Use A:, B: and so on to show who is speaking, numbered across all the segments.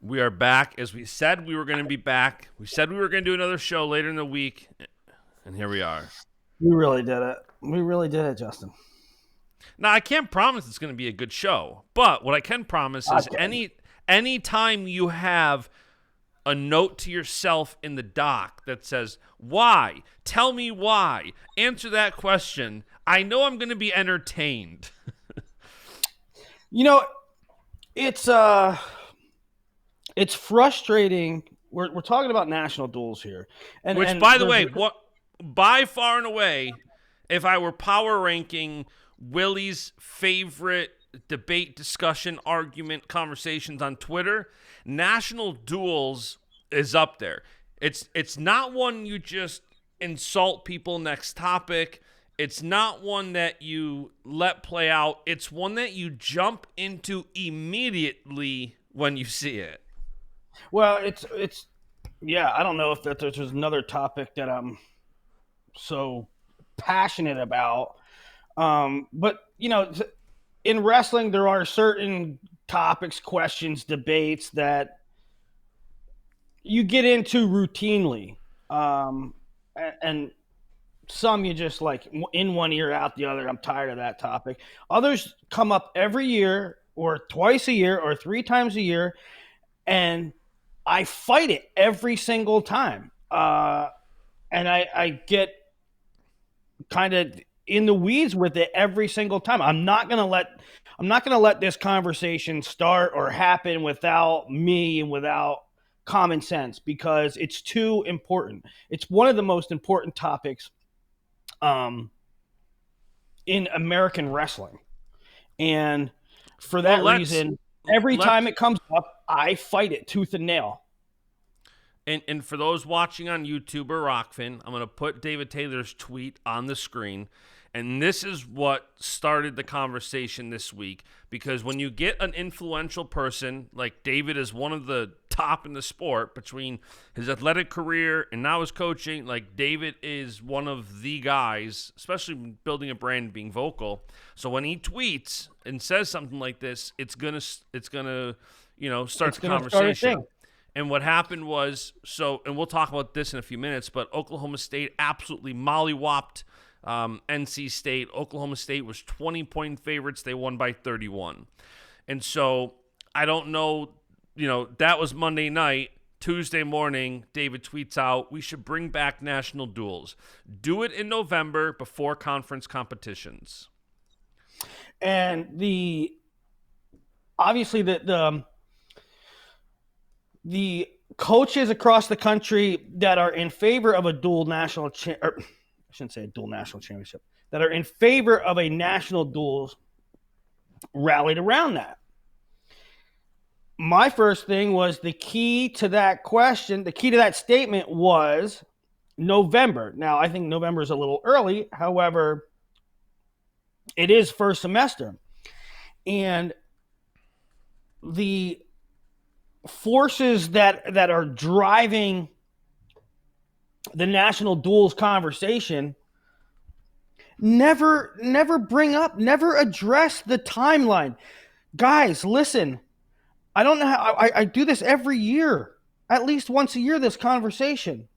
A: We are back. As we said, we were going to be back. We said we were going to do another show later in the week, and here we are.
B: We really did it. We really did it, Justin.
A: Now, I can't promise it's going to be a good show, but what I can promise is any time you have a note to yourself in the doc that says, why? Tell me why. Answer that question. I know I'm going to be entertained.
B: It's frustrating. We're talking about national duels here.
A: Which, by the way, by far and away, if I were power ranking Willie's favorite debate, discussion, argument, conversations on Twitter, national duels is up there. It's not one you just insult people next topic. It's not one that you let play out. It's one that you jump into immediately when you see it.
B: Well, it's I don't know if there's another topic that I'm so passionate about. But, in wrestling, there are certain topics, questions, debates that you get into routinely. And some you just like in one ear, out the other. I'm tired of that topic. Others come up every year or twice a year or 3 times a year. And I fight it every single time. And I get kind of in the weeds with it every single time. I'm not going to let this conversation start or happen without me and without common sense, because it's too important. It's one of the most important topics in American wrestling. And for that reason, every time it comes up, I fight it tooth and nail.
A: And for those watching on YouTube or Rockfin, I'm going to put David Taylor's tweet on the screen. And this is what started the conversation this week. Because when you get an influential person, like David is one of the top in the sport between his athletic career and now his coaching, like David is one of the guys, especially building a brand and being vocal. So when he tweets and says something like this, it's gonna start the conversation. And what happened was, and we'll talk about this in a few minutes, but Oklahoma State absolutely mollywopped NC State. Oklahoma State was 20-point favorites. They won by 31. And so I don't know, that was Monday night. Tuesday morning, David tweets out, we should bring back national duels. Do it in November before conference competitions.
B: And obviously the coaches across the country that are in favor of a dual national championship, that are in favor of a national duels rallied around that. My first thing was the key to that statement was November. Now, I think November is a little early. However, it is first semester. And the forces that are driving the national duels conversation never address the timeline. Guys, listen, I don't know how I do this every year, at least once a year, this conversation.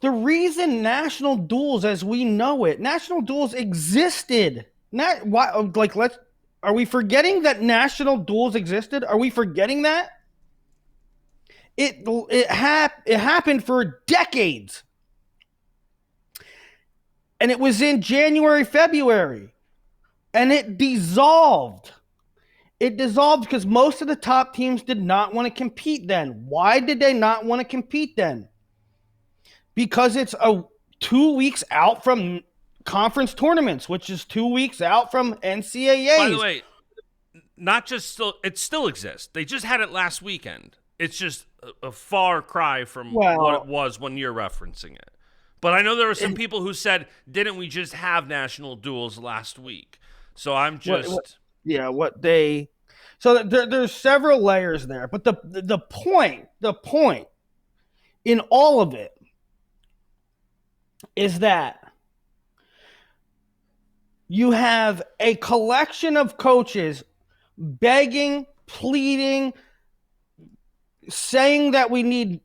B: The reason national duels as we know it, national duels existed. Are we forgetting that national duels existed? Are we forgetting that? It happened for decades. And it was in January, February. And it dissolved. It dissolved because most of the top teams did not want to compete then. Why did they not want to compete then? Because it's 2 weeks out from conference tournaments, which is 2 weeks out from NCAAs.
A: By the way, it still exists. They just had it last weekend. It's just a far cry from what it was when you're referencing it. But I know there were some people who said, didn't we just have national duels last week? So I'm just...
B: So there's several layers there. But the point in all of it is that you have a collection of coaches begging, pleading, saying that we need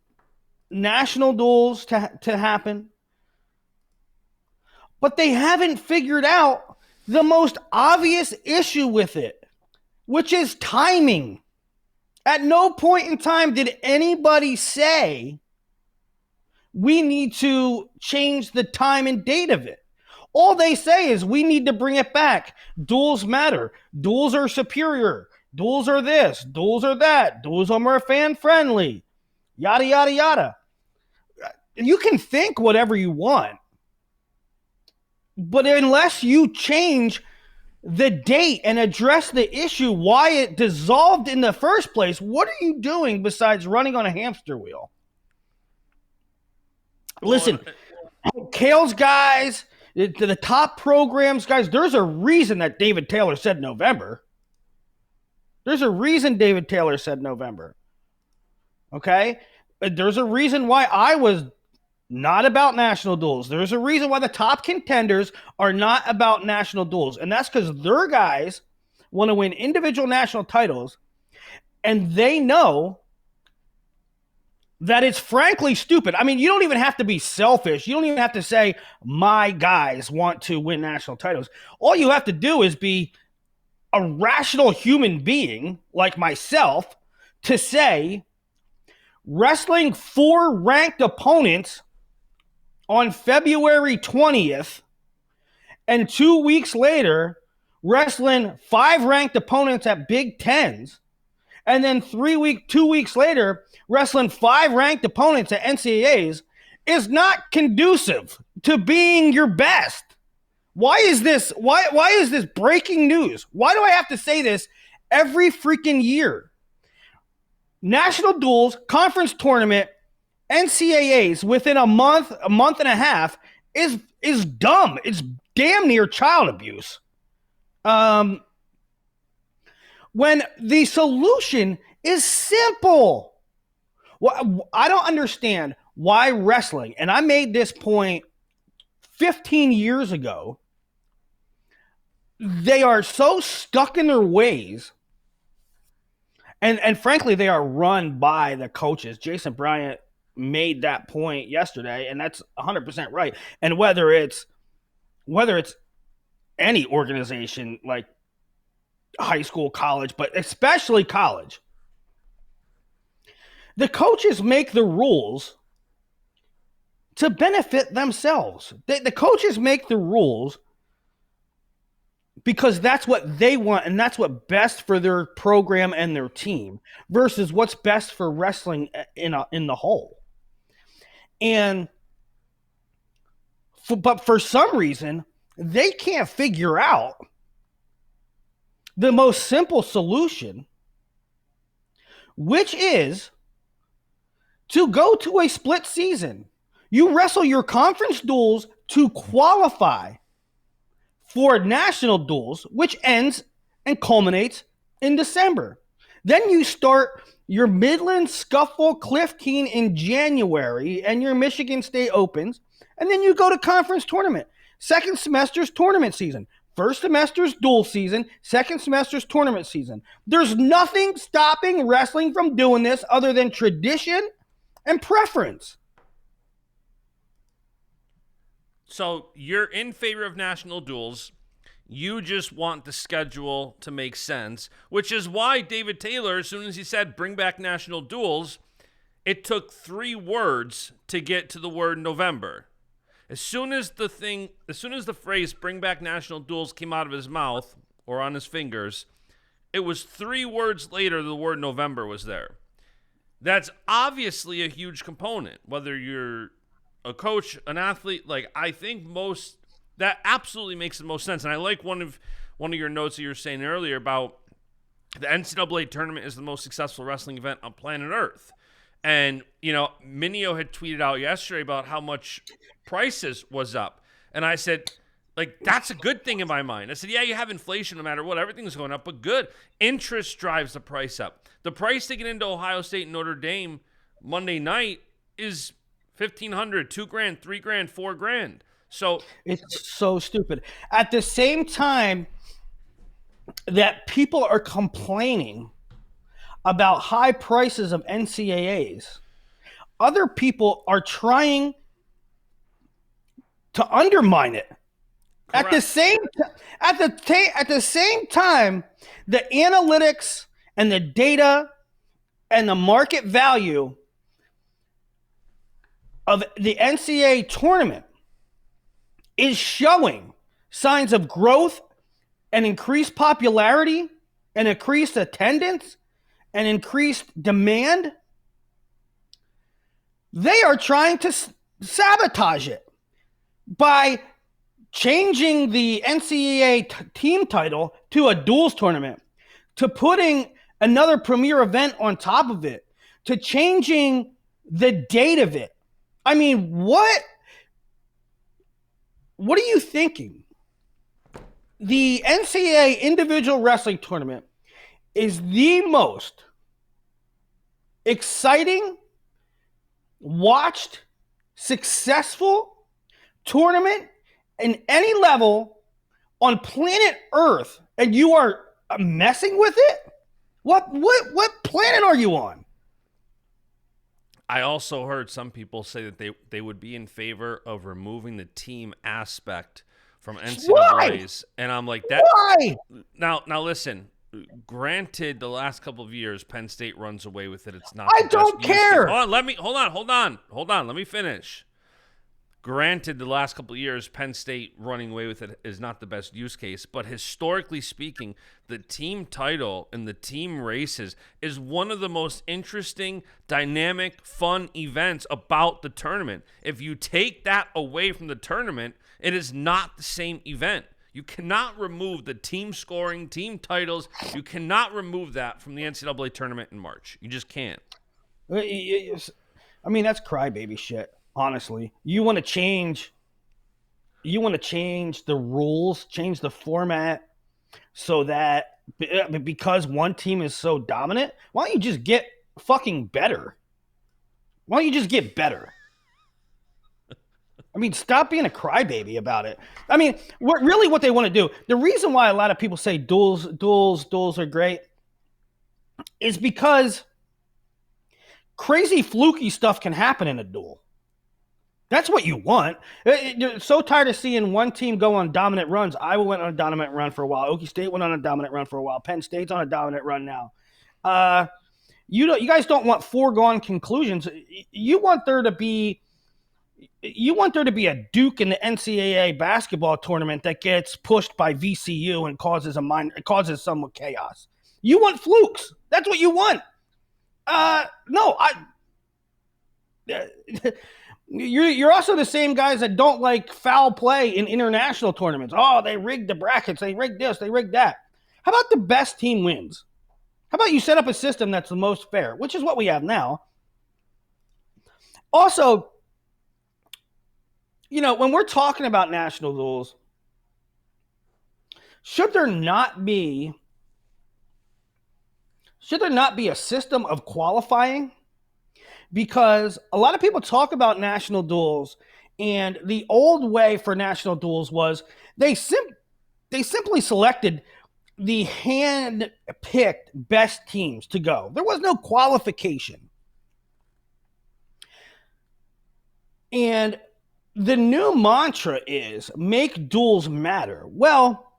B: national duels to happen, but they haven't figured out the most obvious issue with it, which is timing. At no point in time did anybody say we need to change the time and date of it. All they say is we need to bring it back. Duels matter. Duels are superior. Duels are this. Duels are that. Duels are more fan friendly. Yada, yada, yada. You can think whatever you want, but unless you change the date and address the issue why it dissolved in the first place, what are you doing besides running on a hamster wheel? Listen, Kale's guys, the top programs guys, there's a reason that David Taylor said November. There's a reason David Taylor said November. Okay? There's a reason why I was not about national duels. There's a reason why the top contenders are not about national duels. And that's because their guys want to win individual national titles, and they know that it's frankly stupid. I mean, you don't even have to be selfish. You don't even have to say, my guys want to win national titles. All you have to do is be a rational human being like myself to say, wrestling 4 ranked opponents on February 20th, and 2 weeks later, wrestling 5 ranked opponents at Big Tens, and then 2 weeks later, wrestling 5 ranked opponents at NCAAs is not conducive to being your best. Why is this? Why is this breaking news? Why do I have to say this every freaking year? National duels, conference tournament, NCAAs within a month and a half is dumb. It's damn near child abuse. When the solution is simple. Well, I don't understand why wrestling, and I made this point 15 years ago, they are so stuck in their ways. And frankly, they are run by the coaches. Jason Bryant made that point yesterday, and that's 100% right. And whether it's any organization like high school, college, but especially college, the coaches make the rules to benefit themselves. The coaches make the rules because that's what they want, and that's what's best for their program and their team versus what's best for wrestling in the whole. But for some reason, they can't figure out the most simple solution, which is to go to a split season. You wrestle your conference duels to qualify for national duels, which ends and culminates in December. Then you start your Midland Scuffle Cliff Keen in January and your Michigan State Opens, and then you go to conference tournament. Second semester's tournament season. First semester's dual season. Second semester's tournament season. There's nothing stopping wrestling from doing this other than tradition and preference.
A: So you're in favor of national duels. You just want the schedule to make sense, which is why David Taylor, as soon as he said bring back national duels, it took 3 words to get to the word November. As soon as the phrase bring back national duels came out of his mouth or on his fingers, it was 3 words later the word November was there. That's obviously a huge component, whether you're a coach, an athlete. Like, I think that absolutely makes the most sense. And I like one of your notes that you were saying earlier about the NCAA tournament is the most successful wrestling event on planet Earth. And, Minio had tweeted out yesterday about how much prices was up. And I said, like, that's a good thing in my mind. I said, yeah, you have inflation no matter what. Everything's going up, but good. Interest drives the price up. The price to get into Ohio State and Notre Dame Monday night is $1,500, $2,000, $3,000, $4,000. So
B: it's so stupid. At the same time that people are complaining about high prices of NCAAs, other people are trying to undermine it.
A: Correct.
B: At the same time, the analytics and the data and the market value of the NCAA tournament is showing signs of growth and increased popularity and increased attendance and increased demand. They are trying to sabotage it by changing the NCAA team title to a duals tournament, to putting another premier event on top of it, to changing the date of it. I mean, what are you thinking? The NCAA individual wrestling tournament is the most exciting, watched, successful tournament in any level on planet Earth, and you are messing with it? What planet are you on?
A: I also heard some people say that they would be in favor of removing the team aspect from NCAAs. Why? And I'm like, that.
B: Why?
A: Now listen. Granted, the last couple of years, Penn State runs away with it. It's not.
B: I don't care.
A: Hold on. Let me finish. Granted, the last couple of years, Penn State running away with it is not the best use case, but historically speaking, the team title and the team races is one of the most interesting, dynamic, fun events about the tournament. If you take that away from the tournament, it is not the same event. You cannot remove the team scoring, team titles. You cannot remove that from the NCAA tournament in March. You just can't.
B: I mean, that's crybaby shit. Honestly, you want to change the rules, change the format so that because one team is so dominant, why don't you just get fucking better? Why don't you just get better? I mean, stop being a crybaby about it. I mean, what they want to do, the reason why a lot of people say duels are great is because crazy fluky stuff can happen in a duel. That's what you want. You're so tired of seeing one team go on dominant runs. Iowa went on a dominant run for a while. Okie State went on a dominant run for a while. Penn State's on a dominant run now. You guys don't want foregone conclusions. You want there to be a Duke in the NCAA basketball tournament that gets pushed by VCU and causes some chaos. You want flukes. That's what you want. You're also the same guys that don't like foul play in international tournaments. Oh, they rigged the brackets. They rigged this. They rigged that. How about the best team wins? How about you set up a system that's the most fair, which is what we have now. Also, when we're talking about national duels, should there not be a system of qualifying? Because a lot of people talk about national duels, and the old way for national duels was they simply selected the hand-picked best teams to go. There was no qualification. And the new mantra is make duels matter. Well,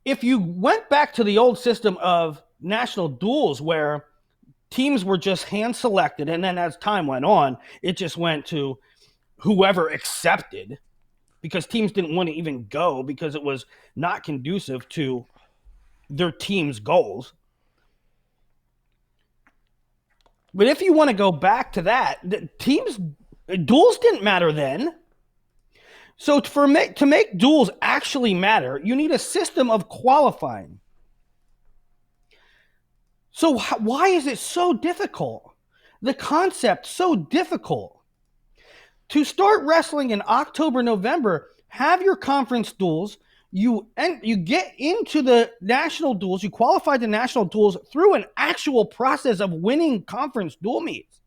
B: if you went back to the old system of national duels where teams were just hand-selected, and then as time went on, it just went to whoever accepted because teams didn't want to even go because it was not conducive to their team's goals. But if you want to go back to that, duels didn't matter then. So to make duels actually matter, you need a system of qualifying. So why is it so difficult? The concept so difficult. To start wrestling in October, November, have your conference duels. You get into the national duels. You qualify the national duels through an actual process of winning conference duel meets.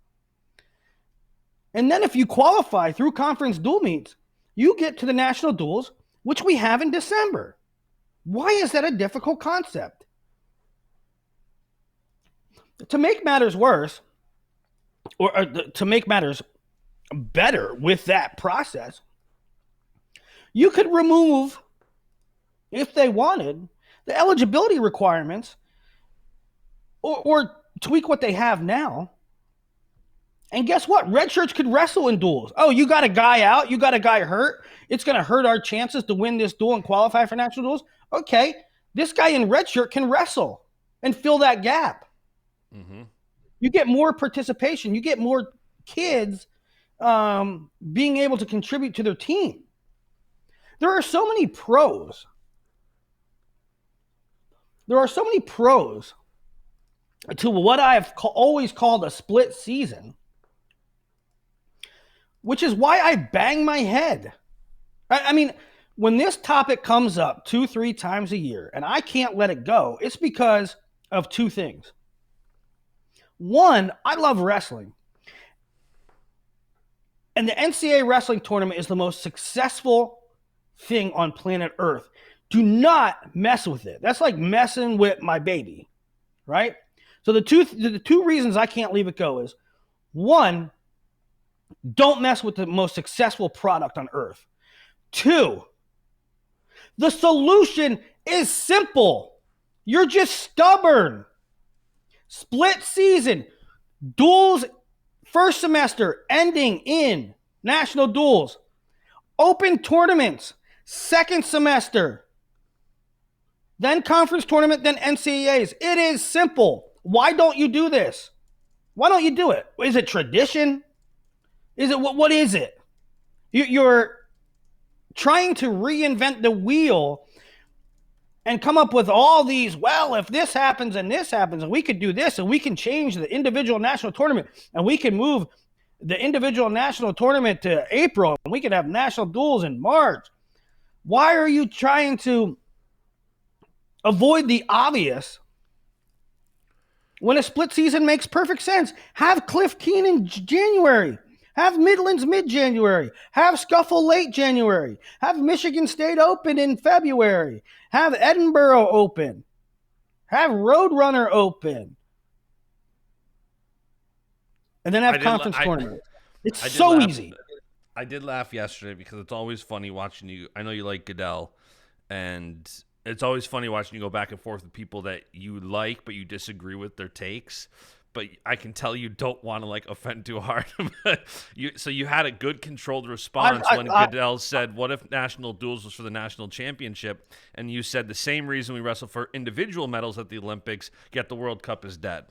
B: And then if you qualify through conference duel meets, you get to the national duels, which we have in December. Why is that a difficult concept? To make matters worse, or to make matters better with that process, you could remove, if they wanted, the eligibility requirements or tweak what they have now. And guess what? Red shirts could wrestle in duels. Oh, you got a guy out, you got a guy hurt. It's going to hurt our chances to win this duel and qualify for national duels. Okay, this guy in red shirt can wrestle and fill that gap. Mm-hmm. You get more participation. You get more kids being able to contribute to their team. There are so many pros. There are so many pros to what I've always called a split season, which is why I bang my head. I mean, when this topic comes up 2-3 times a year and I can't let it go, it's because of two things. One, I love wrestling. And the NCAA wrestling tournament is the most successful thing on planet Earth. Do not mess with it. That's like messing with my baby, right? So the two reasons I can't leave it go is, one, don't mess with the most successful product on earth. Two, the solution is simple. You're just stubborn. Split season, duels, first semester ending in national duels, open tournaments, second semester, then conference tournament, then NCAAs. It is simple. Why don't you do this? Why don't you do it? Is it tradition? Is it what is it? You're trying to reinvent the wheel and come up with all these, well, if this happens and this happens, and we could do this, and we can change the individual national tournament, and we can move the individual national tournament to April, and we could have national duels in March. Why are you trying to avoid the obvious when a split season makes perfect sense? Have Cliff Keen in January. Have Midlands mid-January. Have Scuffle late January. Have Michigan State open in February. Have Edinburgh open. Have Roadrunner open. And then have conference tournament. It's so easy.
A: I did laugh yesterday because it's always funny watching you. I know you like Goodell, and it's always funny watching you go back and forth with people that you like but you disagree with their takes. But I can tell you don't want to offend too hard. So you had a good controlled response when Goodell said, "What if national duels was for the national championship?" And you said the same reason we wrestle for individual medals at the Olympics, yet the World Cup is dead.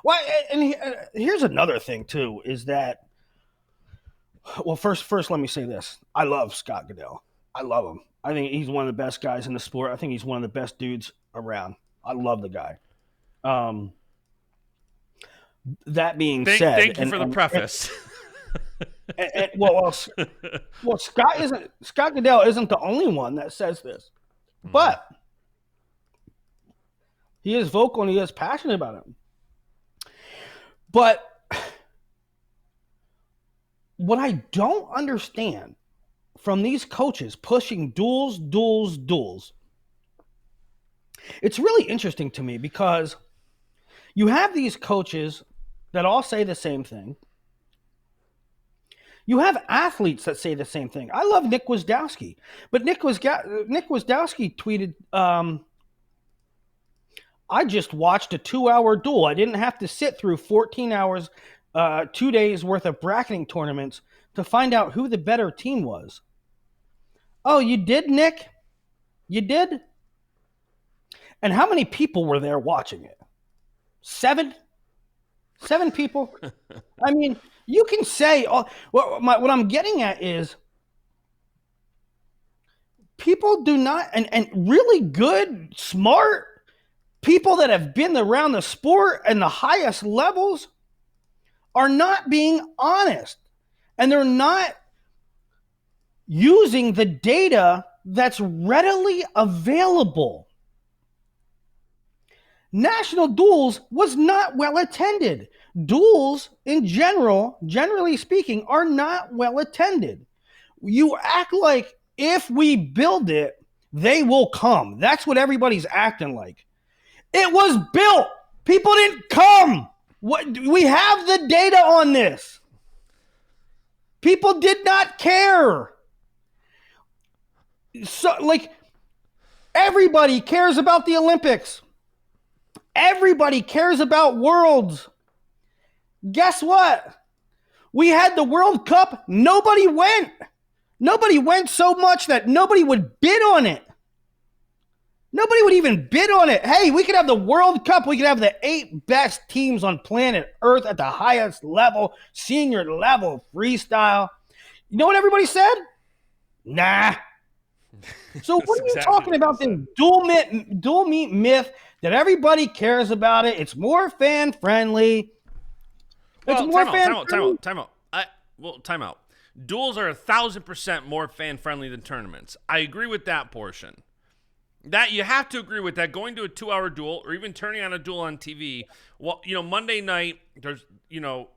B: Well, and here's another thing too: is that, well, first, let me say this: I love Scott Goodell. I love him. I think he's one of the best guys in the sport. I think he's one of the best dudes around. I love the guy. That being said,
A: thank you for the preface.
B: Well, Scott Goodell isn't the only one that says this, but he is vocal and he is passionate about it. But what I don't understand from these coaches pushing duels, it's really interesting to me because you have these coaches that all say the same thing. You have athletes that say the same thing. I love Nick Wisdowski, but Nick Wisdowski tweeted, I just watched a 2-hour duel. I didn't have to sit through 14 hours, 2 days worth of bracketing tournaments to find out who the better team was. Oh, you did, Nick? You did? And how many people were there watching it? 7 people? I mean, you can say, what I'm getting at is people do not, and really good, smart people that have been around the sport and the highest levels are not being honest. And they're not using the data that's readily available. National duels was not well attended. Duels in generally speaking, are not well attended. You act like if we build it, they will come. That's what everybody's acting like. It was built. People didn't come. We have the data on this. People did not care. So, like, everybody cares about the Olympics. Everybody cares about Worlds. Guess what? We had the World Cup. Nobody went. Nobody went so much that nobody would bid on it. Nobody would even bid on it. Hey, we could have the World Cup. We could have the 8 best teams on planet Earth at the highest level, senior level, freestyle. You know what everybody said? Nah. So what are you talking about, this dual meet myth that everybody cares about it? It's more fan friendly.
A: Time out. Duels are 1,000% more fan friendly than tournaments. I agree with that portion. That you have to agree with that. Going to a 2-hour duel or even turning on a duel on TV. Well, Monday night there's no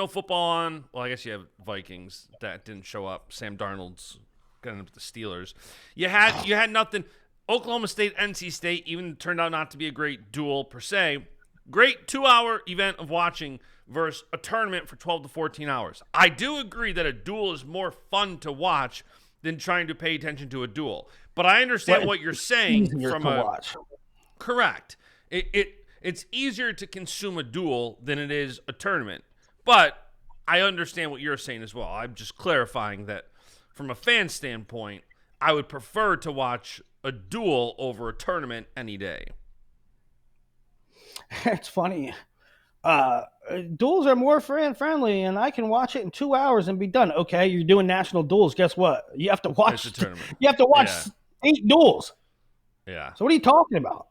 A: football on. Well, I guess you have Vikings that didn't show up. Sam Darnold's getting up with the Steelers. You had nothing. Oklahoma State, NC State even turned out not to be a great duel per se. Great 2-hour event of watching versus a tournament for 12 to 14 hours. I do agree that a duel is more fun to watch than trying to pay attention to a duel. But I understand what you're saying from a watch. Correct. It's easier to consume a duel than it is a tournament. But I understand what you're saying as well. I'm just clarifying that from a fan standpoint, I would prefer to watch a duel over a tournament any day.
B: It's funny. Duels are more fan friendly, and I can watch it in 2 hours and be done. Okay, you're doing national duels. Guess what? You have to watch.
A: It's a tournament.
B: You have to watch 8 duels.
A: Yeah.
B: So what are you talking about?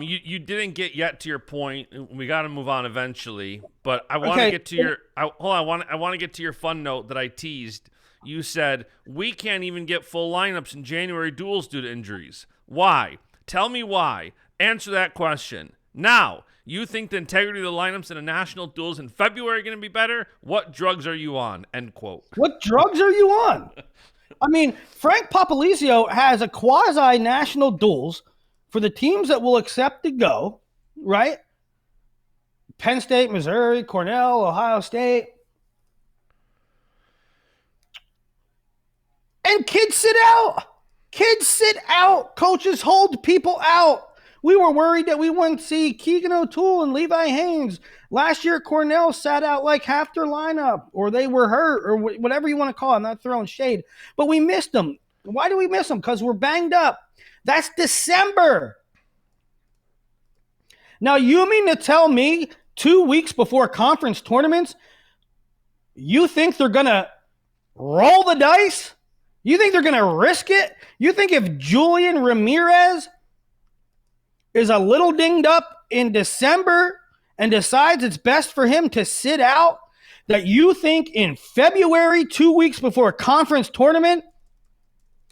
A: You didn't get yet to your point. We got to move on eventually, but I want to get to your. I want to get to your fun note that I teased. You said we can't even get full lineups in January duels due to injuries. Why? Tell me why. Answer that question. Now, you think the integrity of the lineups in the national duels in February are going to be better? What drugs are you on? End quote.
B: What drugs are you on? I mean, Frank Popolizio has a quasi-national duels for the teams that will accept to go, right? Penn State, Missouri, Cornell, Ohio State. And kids sit out. Kids sit out. Coaches hold people out. We were worried that we wouldn't see Keegan O'Toole and Levi Haynes. Last year, Cornell sat out like half their lineup, or they were hurt, or whatever you want to call it. I'm not throwing shade. But we missed them. Why do we miss them? Because we're banged up. That's December. Now, you mean to tell me 2 weeks before conference tournaments, you think they're going to roll the dice? You think they're going to risk it? You think if Julian Ramirez is a little dinged up in December and decides it's best for him to sit out, that you think in February, 2 weeks before a conference tournament,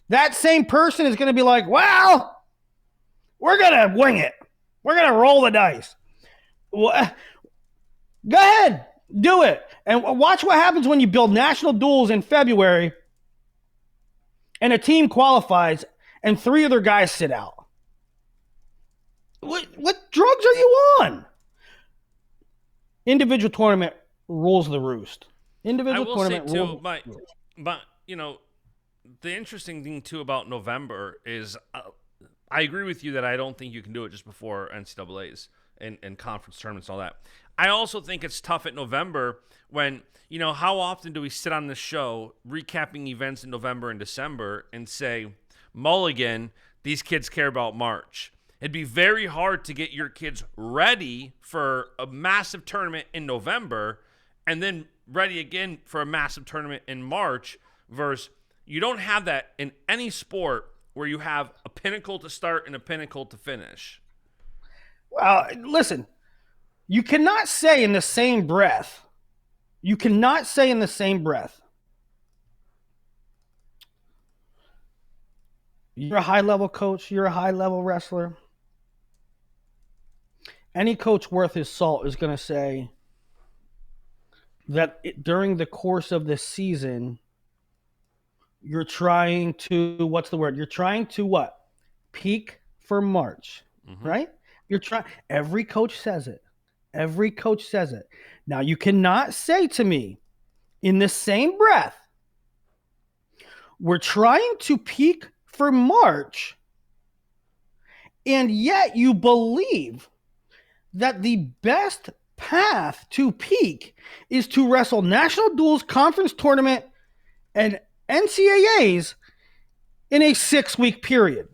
B: that same person is going to be like, well, we're going to wing it. We're going to roll the dice. Well, go ahead. Do it. And watch what happens when you build national duels in February and a team qualifies and 3 of their guys sit out. What drugs are you on? Individual tournament rules the roost. Individual tournament rules the roost.
A: But the interesting thing too about November is I agree with you that I don't think you can do it just before NCAAs and conference tournaments and all that. I also think it's tough at November when, how often do we sit on this show recapping events in November and December and say, Mulligan, these kids care about March. It'd be very hard to get your kids ready for a massive tournament in November and then ready again for a massive tournament in March versus you don't have that in any sport where you have a pinnacle to start and a pinnacle to finish.
B: Well, listen, you cannot say in the same breath, you're a high-level coach, you're a high-level wrestler. Any coach worth his salt is going to say that during the course of the season, you're trying to, You're trying to what? Peak for March, right? You're trying. Every coach says it. Every coach says it. Now, you cannot say to me in the same breath, we're trying to peak for March, and yet you believe that the best path to peak is to wrestle national duels, conference tournament, and NCAAs in a 6-week period.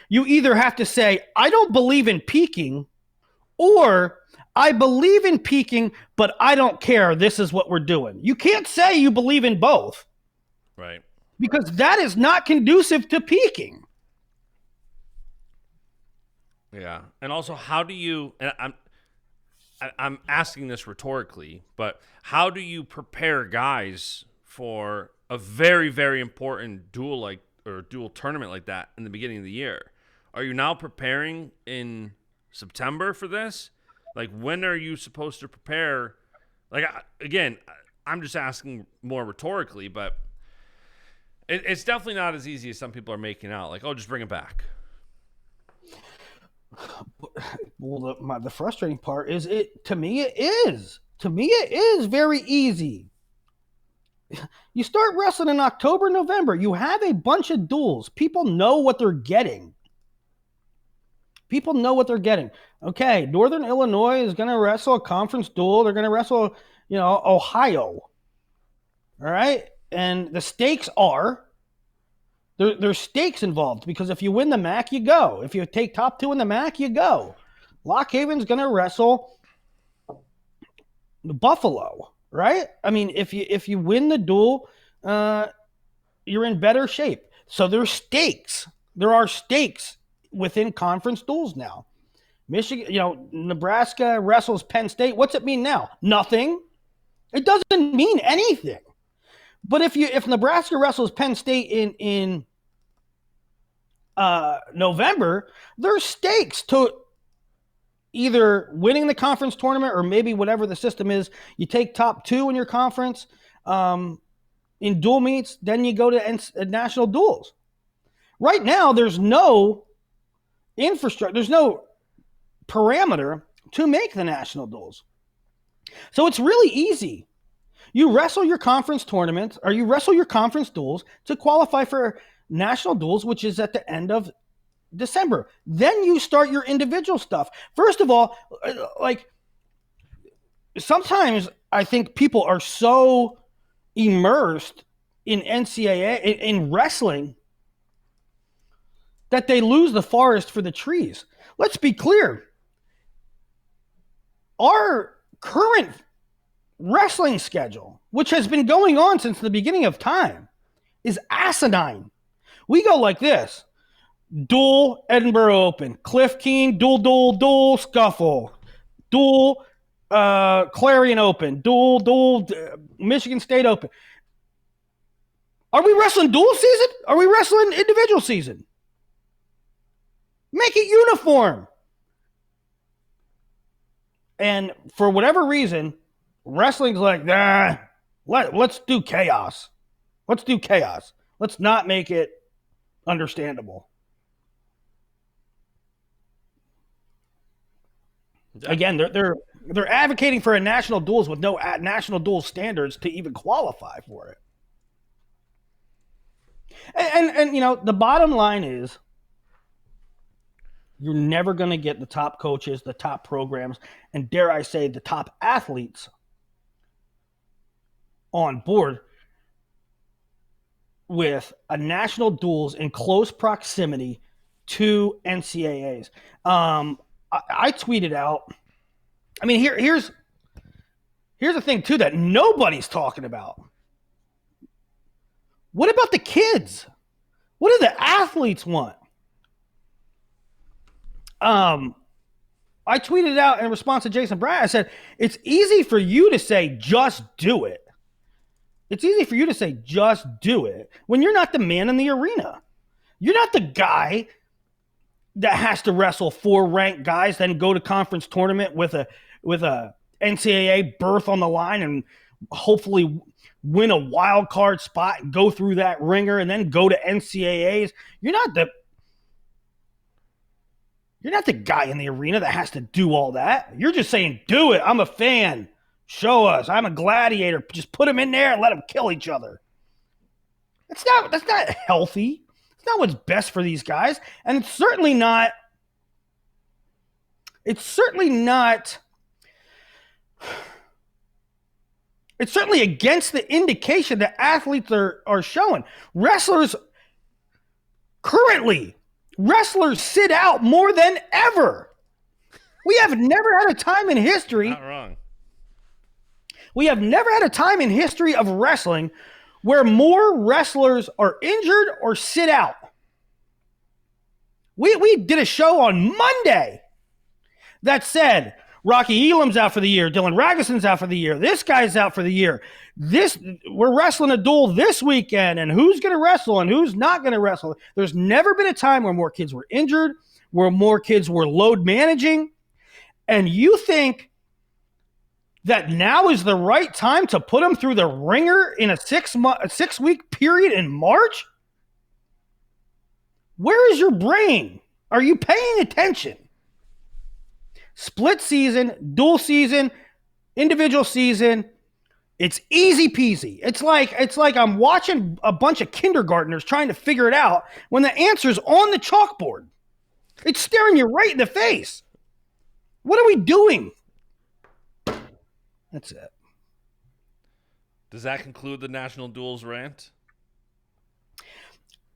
B: You either have to say, I don't believe in peaking, or I believe in peaking, but I don't care. This is what we're doing. You can't say you believe in both.
A: Right.
B: Because that is not conducive to peaking.
A: Yeah. And also, how do you, and I'm asking this rhetorically, but how do you prepare guys for a very, very important dual tournament like that in the beginning of the year? Are you now preparing in September for this? Like, when are you supposed to prepare? Like, again, I'm just asking more rhetorically, but it's definitely not as easy as some people are making out. Like, oh, just bring it back.
B: Well, the frustrating part is to me it is very easy. You start wrestling in October, November. You have a bunch of duels. People know what they're getting. Okay, Northern Illinois is going to wrestle a conference duel. They're going to wrestle, Ohio. All right? And the stakes are, there's stakes involved, because if you win the MAC, you go. If you take top 2 in the MAC, you go. Lock Haven's going to wrestle Buffalo, right? I mean, if you win the duel, you're in better shape. So there's stakes. There are stakes within conference duels now. Michigan, Nebraska wrestles Penn State. What's it mean now? Nothing. It doesn't mean anything. But if Nebraska wrestles Penn State in November, there's stakes to either winning the conference tournament, or maybe whatever the system is, you take top 2 in your conference in dual meets, then you go to national duels. Right now, there's no infrastructure, there's no parameter to make the national duels. So it's really easy. You wrestle your conference tournament, or you wrestle your conference duels to qualify for national duels, which is at the end of December. Then you start your individual stuff. First of all, like, sometimes I think people are so immersed in NCAA, in wrestling, that they lose the forest for the trees. Let's be clear. Our current wrestling schedule, which has been going on since the beginning of time, is asinine. We go like this: dual Edinburgh Open, Cliff King, dual Scuffle, dual Clarion Open, dual Michigan State Open. Are we wrestling dual season? Are we wrestling individual season? Make it uniform. And for whatever reason, wrestling's like, nah, let's do chaos. Let's do chaos. Let's not make it understandable. Again, they're advocating for a national duels with no national dual standards to even qualify for it. And the bottom line is, you're never going to get the top coaches, the top programs, and dare I say, the top athletes on board with a national duels in close proximity to NCAAs. I tweeted out, I mean, here's the thing too that nobody's talking about. What about the kids? What do the athletes want? I tweeted out in response to Jason Bryant, I said, it's easy for you to say, just do it. It's easy for you to say, just do it, when you're not the man in the arena. You're not the guy that has to wrestle 4 ranked guys, then go to conference tournament with a NCAA berth on the line and hopefully win a wild card spot and go through that ringer and then go to NCAAs. You're not the You're not the guy in the arena that has to do all that. You're just saying, do it. I'm a fan. Show us. I'm a gladiator. Just put them in there and let them kill each other. That's not healthy. It's not what's best for these guys. And it's certainly not against the indication that athletes are showing. Wrestlers sit out more than ever. We have never had a time in history.
A: Not wrong.
B: We have never had a time in history of wrestling where more wrestlers are injured or sit out. We did a show on Monday that said Rocky Elam's out for the year, Dylan Ragason's out for the year, this guy's out for the year. We're wrestling a duel this weekend, and who's going to wrestle and who's not going to wrestle. There's never been a time where more kids were injured, where more kids were load managing, and you think that now is the right time to put them through the ringer in a 6-week period in March? Where is your brain? Are you paying attention? Split season, dual season, individual season. It's easy peasy. It's like I'm watching a bunch of kindergartners trying to figure it out when the answer's on the chalkboard. It's staring you right in the face. What are we doing? That's it.
A: Does that conclude the National Duels rant?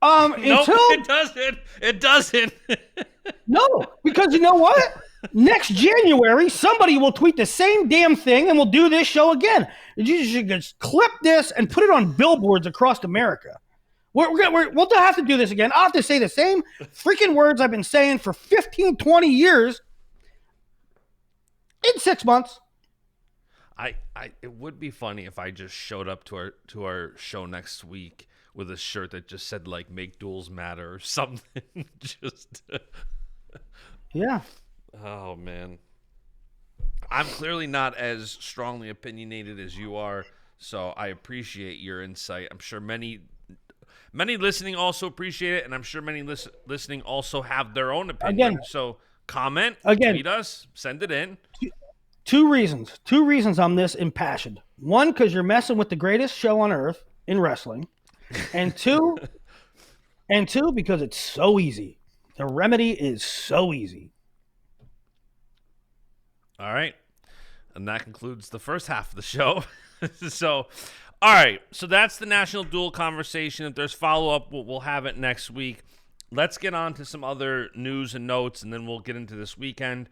B: Nope,
A: it doesn't. It doesn't.
B: No, because you know what? Next January, somebody will tweet the same damn thing and we'll do this show again. You should just clip this and put it on billboards across America. We'll have to do this again. I'll have to say the same freaking words I've been saying for 15, 20 years in 6 months.
A: It would be funny if I just showed up to our show next week with a shirt that just said like "Make Duels Matter" or something. Just
B: yeah.
A: Oh man, I'm clearly not as strongly opinionated as you are, so I appreciate your insight. I'm sure many listening also appreciate it, and I'm sure many listening also have their own opinion. So comment, tweet us, send it in.
B: Two reasons I'm this impassioned. One, because you're messing with the greatest show on earth in wrestling. And two, because it's so easy. The remedy is so easy.
A: All right. And that concludes the first half of the show. So, all right. So that's the National Duel conversation. If there's follow-up, we'll have it next week. Let's get on to some other news and notes, and then we'll get into this weekend.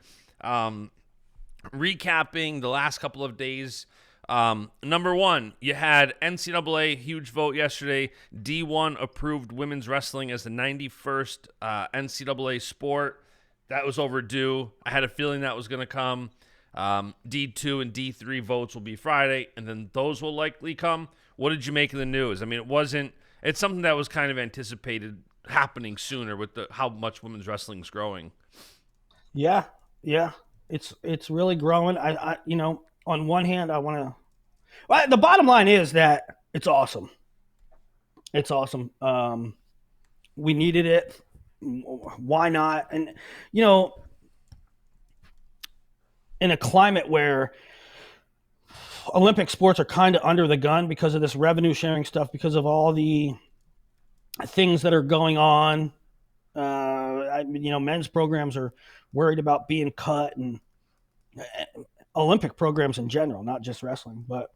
A: Recapping the last couple of days. Number one, you had NCAA, huge vote yesterday. D1 approved women's wrestling as the 91st NCAA sport. That was overdue. I had a feeling that was going to come. D2 and D3 votes will be Friday, and then those will likely come. What did you make of the news? I mean, it's something that was kind of anticipated happening sooner with how much women's wrestling is growing.
B: Yeah. It's really growing. I on one hand, the bottom line is that it's awesome. It's awesome. We needed it. Why not? And, in a climate where Olympic sports are kind of under the gun because of this revenue sharing stuff, because of all the things that are going on, men's programs are worried about being cut, and Olympic programs in general, not just wrestling. But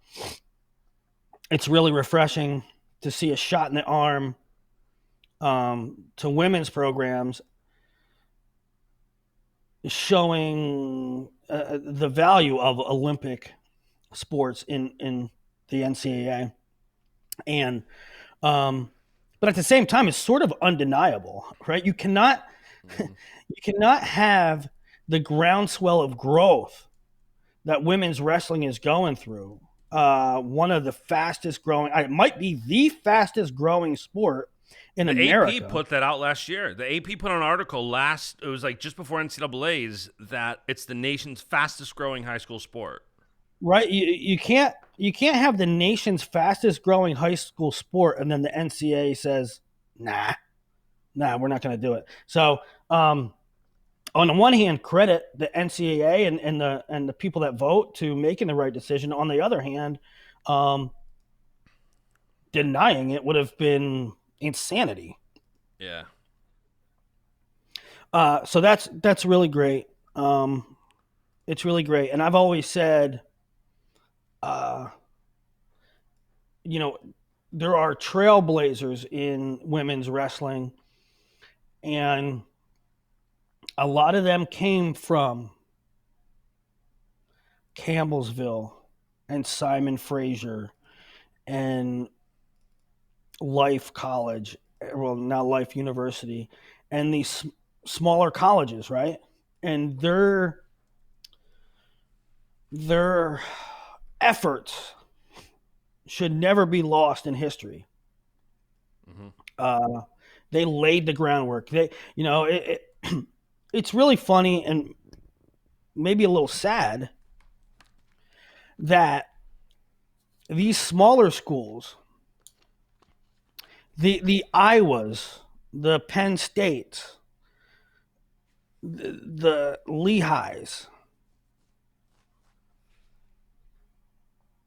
B: it's really refreshing to see a shot in the arm to women's programs, showing the value of Olympic sports in the NCAA. And but at the same time, it's sort of undeniable, right? You cannot have the groundswell of growth that women's wrestling is going through. One of the fastest growing, it might be the fastest growing sport in America.
A: The AP put that out last year. The AP put an article it was like just before NCAA's, that it's the nation's fastest growing high school sport.
B: Right. You can't have the nation's fastest growing high school sport and then the NCAA says, nah, we're not going to do it. So on the one hand, credit the NCAA and the people that vote to making the right decision. On the other hand, denying it would have been insanity.
A: Yeah.
B: So that's really great. It's really great, and I've always said, there are trailblazers in women's wrestling, and a lot of them came from Campbellsville and Simon Fraser and Life College, well, now Life University, and these smaller colleges, right? And their efforts should never be lost in history. Mm-hmm. They laid the groundwork. It's really funny and maybe a little sad that these smaller schools, the Iowas, the Penn States, the Lehighs,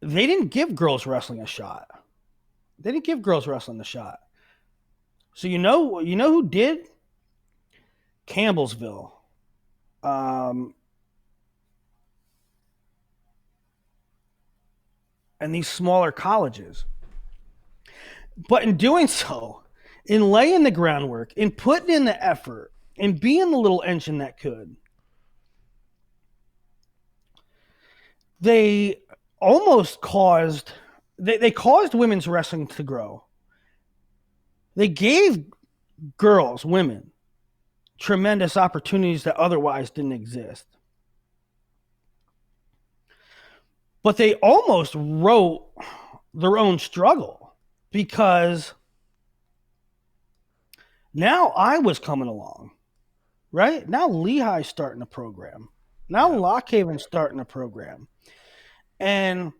B: they didn't give girls wrestling a shot. So you know who did? Campbellsville. And these smaller colleges. But in doing so, in laying the groundwork, in putting in the effort, in being the little engine that could, they almost caused women's wrestling to grow. They gave women, tremendous opportunities that otherwise didn't exist. But they almost wrote their own struggle, because now I was coming along, right? Now Lehigh's starting a program. Now Lockhaven's starting a program. And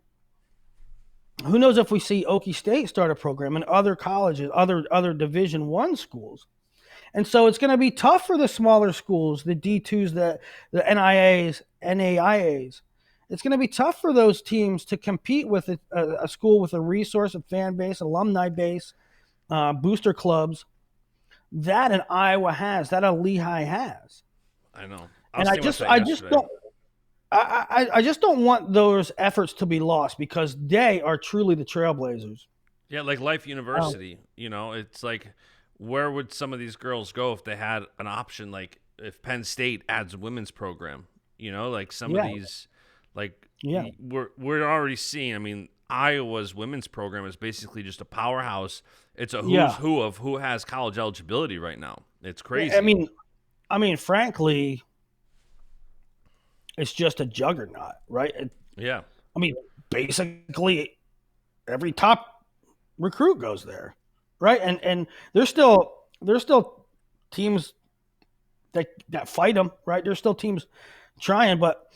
B: who knows if we see Okie State start a program and other colleges, other Division I schools. And so it's going to be tough for the smaller schools, the D2s, the NIAs, NAIAs. It's going to be tough for those teams to compete with a school with a resource, a fan base, alumni base, booster clubs. That an Iowa has, that a Lehigh has.
A: I know.
B: I just don't want those efforts to be lost, because they are truly the trailblazers.
A: Yeah, like Life University, it's like, where would some of these girls go if they had an option? Like if Penn State adds a women's program, like some of these, we're already seeing. I mean, Iowa's women's program is basically just a powerhouse. It's a who's who of who has college eligibility right now. It's crazy.
B: I mean, frankly, it's just a juggernaut, right?
A: Yeah.
B: I mean, basically every top recruit goes there, right? And there's still teams that fight them, right? There's still teams trying, but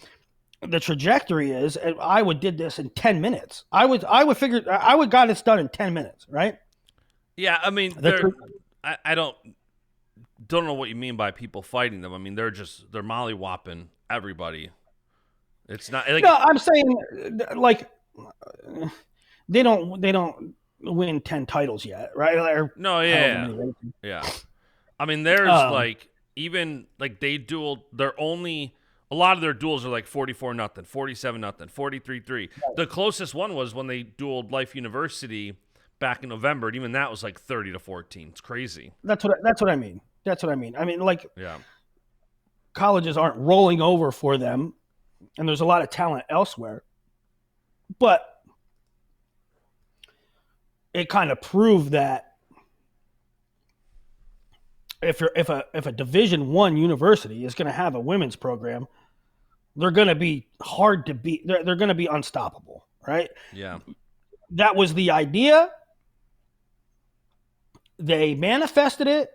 B: the trajectory is, and Iowa did this in 10 minutes. I would got this done in 10 minutes, right?
A: Yeah, I mean, I don't know what you mean by people fighting them. I mean, they're mollywopping everybody. It's not like,
B: no, I'm saying like they don't win 10 titles yet, right?
A: No, yeah. I mean, there's even like they dueled. A lot of their duels are like 44-0, 47-0, 43-3. The closest one was when they dueled Life University back in November, and even that was like 30-14. It's crazy.
B: That's what I mean. I mean, like, colleges aren't rolling over for them, and there's a lot of talent elsewhere. But it kind of proved that if a Division I university is going to have a women's program, they're going to be hard to beat. They're going to be unstoppable, right?
A: Yeah.
B: That was the idea. They manifested it,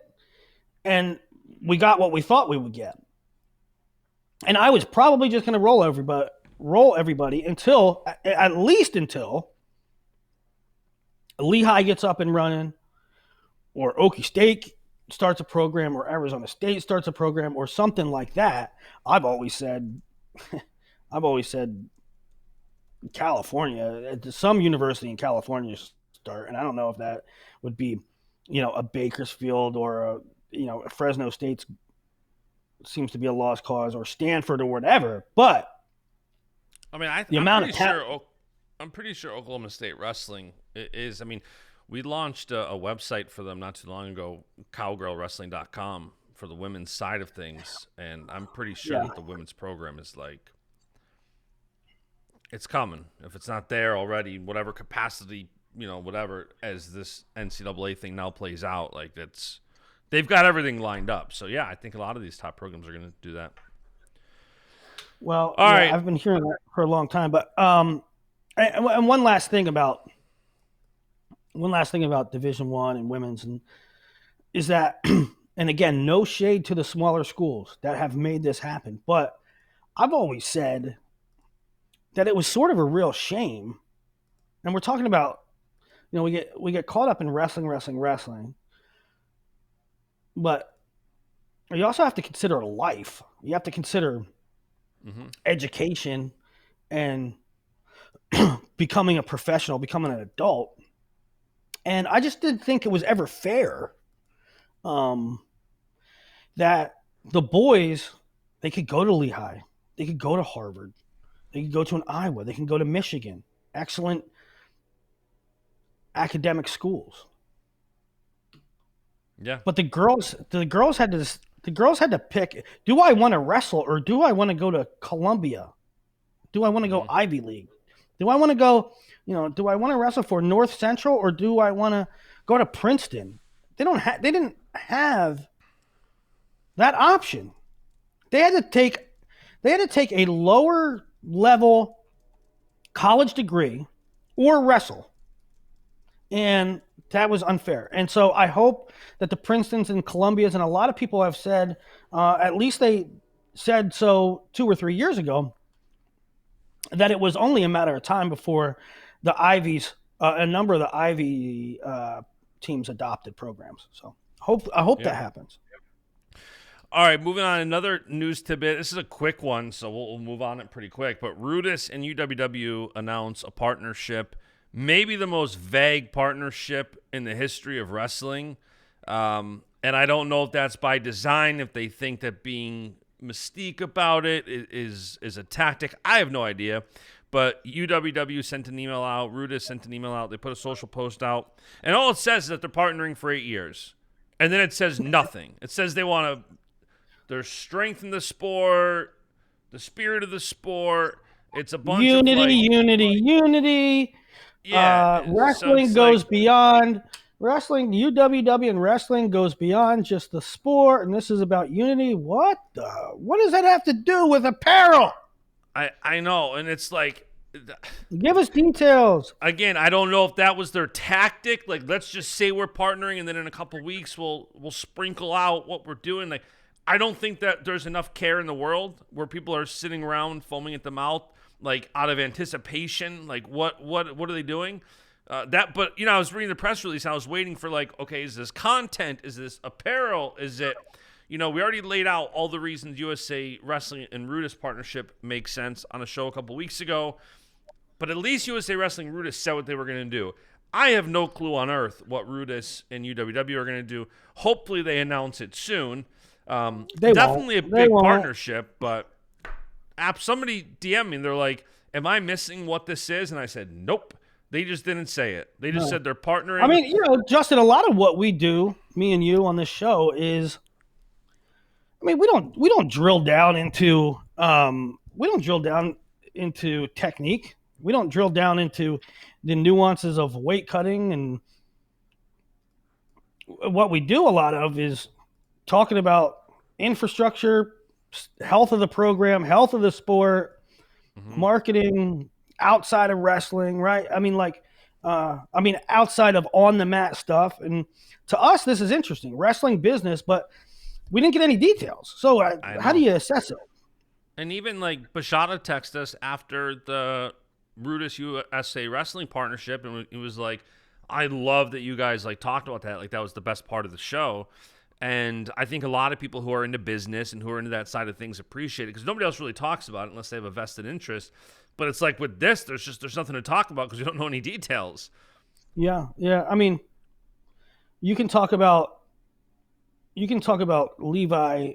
B: and we got what we thought we would get. And I was probably just going to roll everybody until Lehigh gets up and running, or Okie State starts a program or Arizona State starts a program or something like that, I've always said California, some university in California start, and I don't know if that would be, a Bakersfield or a Fresno State seems to be a lost cause, or Stanford or whatever. But
A: I mean, I'm pretty sure Oklahoma State wrestling is. I mean, we launched a website for them not too long ago, cowgirlwrestling.com, for the women's side of things, and I'm pretty sure that the women's program is like, it's coming. If it's not there already, whatever capacity, whatever, as this NCAA thing now plays out, like they've got everything lined up. So yeah, I think a lot of these top programs are going to do that.
B: Well, all right. I've been hearing that for a long time, but and one last thing about Division I and women's, and is that, and again, no shade to the smaller schools that have made this happen, but I've always said that it was sort of a real shame. And we're talking about, we get caught up in wrestling, but you also have to consider life. You have to consider education and becoming a professional, becoming an adult. And I just didn't think it was ever fair that the boys, they could go to Lehigh, they could go to Harvard, they could go to an Iowa, they can go to Michigan, excellent academic schools.
A: Yeah.
B: But the girls had to pick, do I want to wrestle or do I want to go to Columbia? Do I want to go Ivy League? Do I want to go, do I want to wrestle for North Central or do I want to go to Princeton? They didn't have that option. They had to take a lower level college degree or wrestle. And that was unfair. And so I hope that the Princetons and Columbias, and a lot of people have said, at least they said so 2 or 3 years ago, that it was only a matter of time before the Ivies, a number of the Ivy teams adopted programs. So I hope that happens.
A: All right, moving on. Another news tidbit. This is a quick one, so we'll move on it pretty quick. But Rudis and UWW announce a partnership, maybe the most vague partnership in the history of wrestling. And I don't know if that's by design, if they think that being mystique about it is a tactic. I have no idea. But UWW sent an email out. Rudis sent an email out. They put a social post out. And all it says is that they're partnering for 8 years. And then it says nothing. It says they want to... There's strength in the sport, the spirit of the sport. It's a bunch of
B: unity. Yeah, wrestling goes beyond wrestling. UWW and wrestling goes beyond just the sport, and this is about unity. What does that have to do with apparel?
A: I know, and it's like,
B: give us details.
A: Again, I don't know if that was their tactic. Like, let's just say we're partnering, and then in a couple weeks we'll sprinkle out what we're doing. Like, I don't think that there's enough care in the world where people are sitting around foaming at the mouth, like out of anticipation. Like, what are they doing? But I was reading the press release and I was waiting for, like, okay, is this content? Is this apparel? Is it, we already laid out all the reasons USA Wrestling and Rudis partnership makes sense on a show a couple weeks ago. But at least USA Wrestling and Rudis said what they were going to do. I have no clue on earth what Rudis and UWW are going to do. Hopefully they announce it soon. Definitely a big partnership, but somebody DM'd me and they're like, am I missing what this is? And I said, nope. They just didn't say it. They just said they're partnering.
B: I mean, Justin, a lot of what we do, me and you on this show, is, we don't drill down into technique. We don't drill down into the nuances of weight cutting, and what we do a lot of is talking about infrastructure, health of the program, health of the sport, marketing outside of wrestling, right? Outside of on the mat stuff. And to us, this is interesting, wrestling business, but we didn't get any details. So how do you assess it?
A: And even like Bashada texted us after the Rudis USA Wrestling partnership, and it was like, I love that you guys like talked about that. Like, that was the best part of the show. And I think a lot of people who are into business and who are into that side of things appreciate it because nobody else really talks about it unless they have a vested interest. But it's like with this, there's nothing to talk about because we don't know any details.
B: Yeah. I mean, you can talk about Levi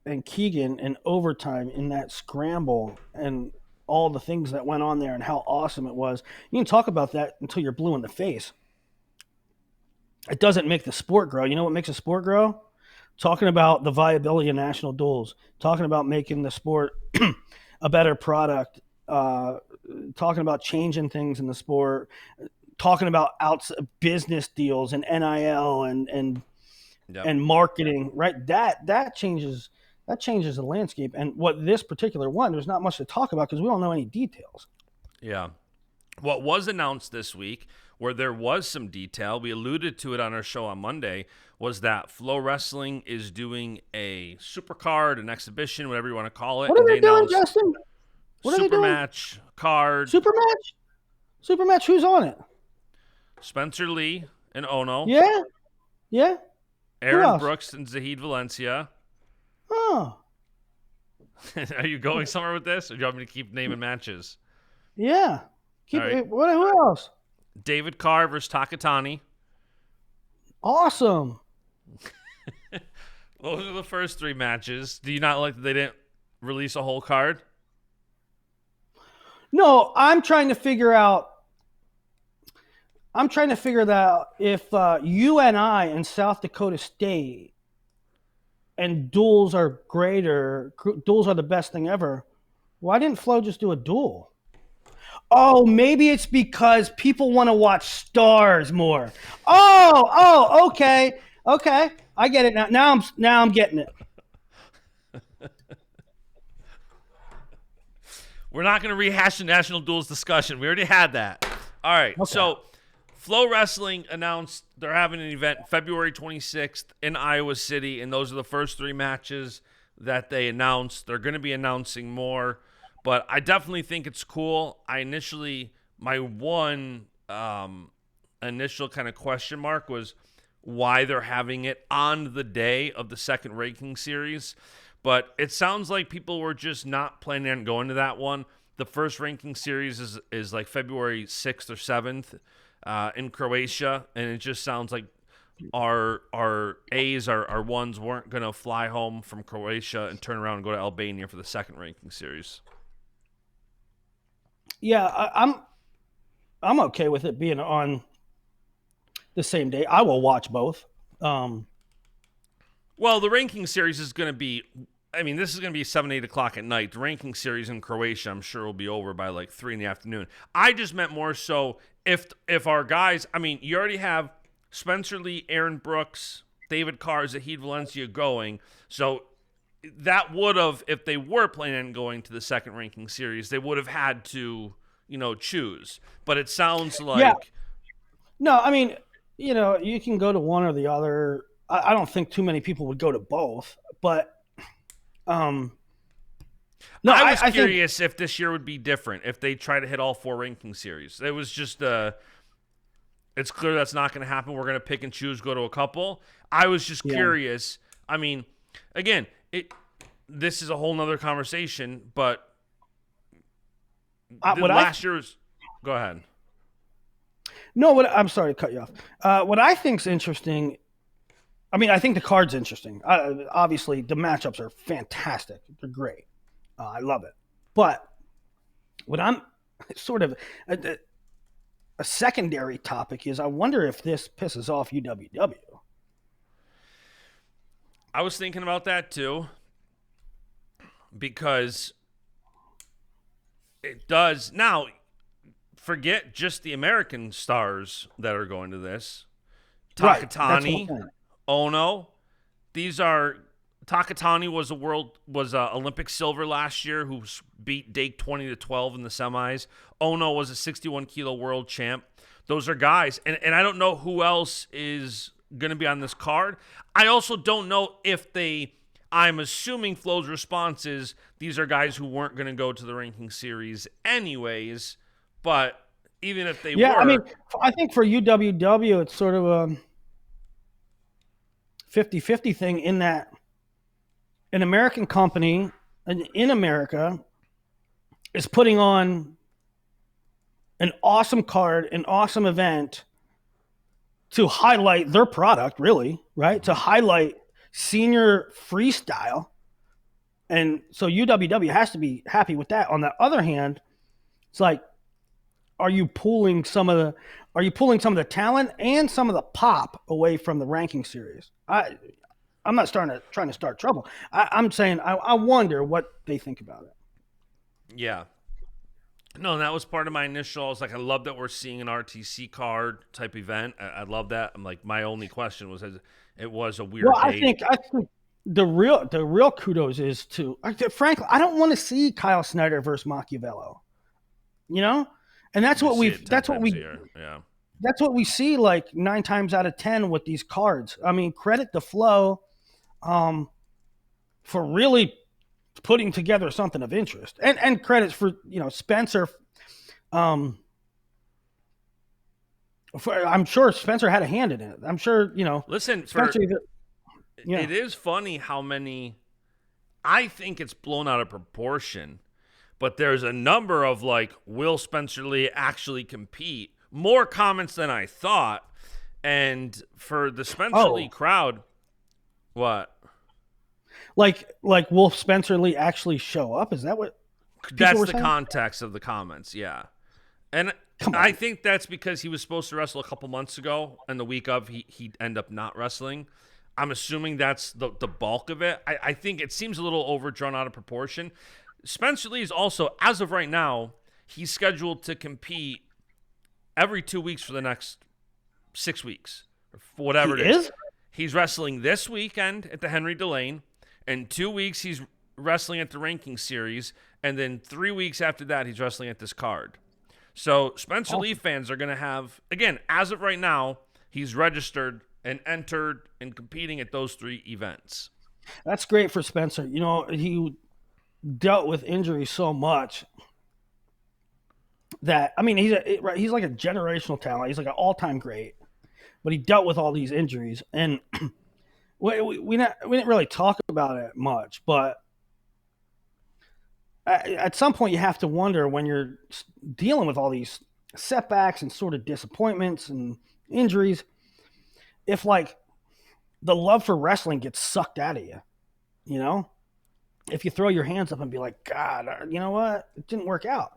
B: and Keegan in overtime in that scramble and all the things that went on there and how awesome it was. You can talk about that until you're blue in the face. It doesn't make the sport grow. You know what makes a sport grow? Talking about the viability of national duels, talking about making the sport a better product, talking about changing things in the sport, talking about business deals and NIL and marketing, right? That changes the landscape. And what this particular one, there's not much to talk about because we don't know any details.
A: Yeah. What was announced this week, where there was some detail, we alluded to it on our show on Monday, was that FloWrestling is doing a supercard, an exhibition, whatever you want to call it.
B: What are they doing, Justin? What are they doing?
A: Supermatch card.
B: Supermatch. Who's on it?
A: Spencer Lee and Ono.
B: Yeah.
A: Aaron Brooks and Zahid Valencia.
B: Oh.
A: Are you going somewhere with this, or do you want me to keep naming matches?
B: Yeah.
A: Right.
B: Who else?
A: David Carr versus Takatani.
B: Awesome.
A: Those are the first three matches. Do you not like that they didn't release a whole card?
B: No, I'm trying to figure that if UNI and South Dakota State and duels are greater, duels are the best thing ever, why didn't Flo just do a duel? Oh, maybe it's because people want to watch stars more. Oh, okay. I get it now. Now I'm getting it.
A: We're not going to rehash the national duels discussion. We already had that. All right. Okay. So FloWrestling announced they're having an event February 26th in Iowa City, and those are the first three matches that they announced. They're going to be announcing more. But I definitely think it's cool. My one initial kind of question mark was why they're having it on the day of the second ranking series. But it sounds like people were just not planning on going to that one. The first ranking series is like February 6th or 7th in Croatia. And it just sounds like our A's, our ones weren't going to fly home from Croatia and turn around and go to Albania for the second ranking series.
B: Yeah, I'm okay with it being on the same day. I will watch both.
A: Well, the ranking series is going to be, this is going to be 7, 8 o'clock at night. The ranking series in Croatia, I'm sure, will be over by like 3 in the afternoon. I just meant more so if our guys, you already have Spencer Lee, Aaron Brooks, David Carr, Zahid Valencia going. So that would have, if they were planning on going to the second ranking series, they would have had to, choose. But it sounds like...
B: Yeah. No, you can go to one or the other. I don't think too many people would go to both. But, no,
A: I was curious if this year would be different, if they try to hit all 4 ranking series. It was just... it's clear that's not going to happen. We're going to pick and choose, go to a couple. I was just curious. Again... This is a whole nother conversation, but last year's... Go ahead.
B: No, I'm sorry to cut you off. What I think's interesting, I think the card's interesting. Obviously, the matchups are fantastic. They're great. I love it. But what I'm sort of... A secondary topic is I wonder if this pisses off UWW.
A: I was thinking about that too. Because it does. Now, forget just the American stars that are going to this. Takatani, right, Ono. These are... Takatani was Olympic silver last year, who beat Dake 20-12 in the semis. Ono was a 61-kilo world champ. Those are guys. And I don't know who else is going to be on this card. I also don't know if they... I'm assuming Flo's response is these are guys who weren't going to go to the ranking series anyways, but even if they were...
B: I think for UWW, it's sort of 50-50 thing in that an American company in America is putting on an awesome card, an awesome event to highlight their product, really, right? To highlight senior freestyle. And so UWW has to be happy with that. On the other hand, it's like, are you pulling some of the talent and some of the pop away from the ranking series? I'm not trying to start trouble. I'm saying I wonder what they think about it.
A: Yeah. No, that was part of my initial. I was like, I love that we're seeing an RTC card type event. I love that. I'm like, my only question was, it was a weird.
B: Well,
A: date.
B: I think the real kudos is to, frankly, I don't want to see Kyle Snyder versus Machiavello. And that's what that's what we see like 9 times out of 10 with these cards. I mean, credit to Flo for really putting together something of interest, and credits for Spencer. I'm sure Spencer had a hand in it. I'm sure
A: Listen,
B: Spencer.
A: It is funny how many. I think it's blown out of proportion, but there's a number of like, will Spencer Lee actually compete? More comments than I thought, and for the Spencer Lee crowd, what?
B: Like, will Spencer Lee actually show up? Is that what?
A: That's the context of the comments, yeah. And I think that's because he was supposed to wrestle a couple months ago, and the week of he'd end up not wrestling. I'm assuming that's the bulk of it. I think it seems a little overdrawn out of proportion. Spencer Lee is also, as of right now, he's scheduled to compete every 2 weeks for the next 6 weeks, or whatever it is. He's wrestling this weekend at the Henry Delane. In 2 weeks, he's wrestling at the ranking series, and then 3 weeks after that, he's wrestling at this card. So Spencer Lee fans are going to have, again, as of right now, he's registered and entered and competing at those 3 events.
B: That's great for Spencer. He dealt with injuries so much that, I mean, he's like a generational talent. He's like an all-time great, but he dealt with all these injuries, and we didn't really talk about it much, but at some point you have to wonder, when you're dealing with all these setbacks and sort of disappointments and injuries, if like the love for wrestling gets sucked out of you, if you throw your hands up and be like, God, you know what? It didn't work out.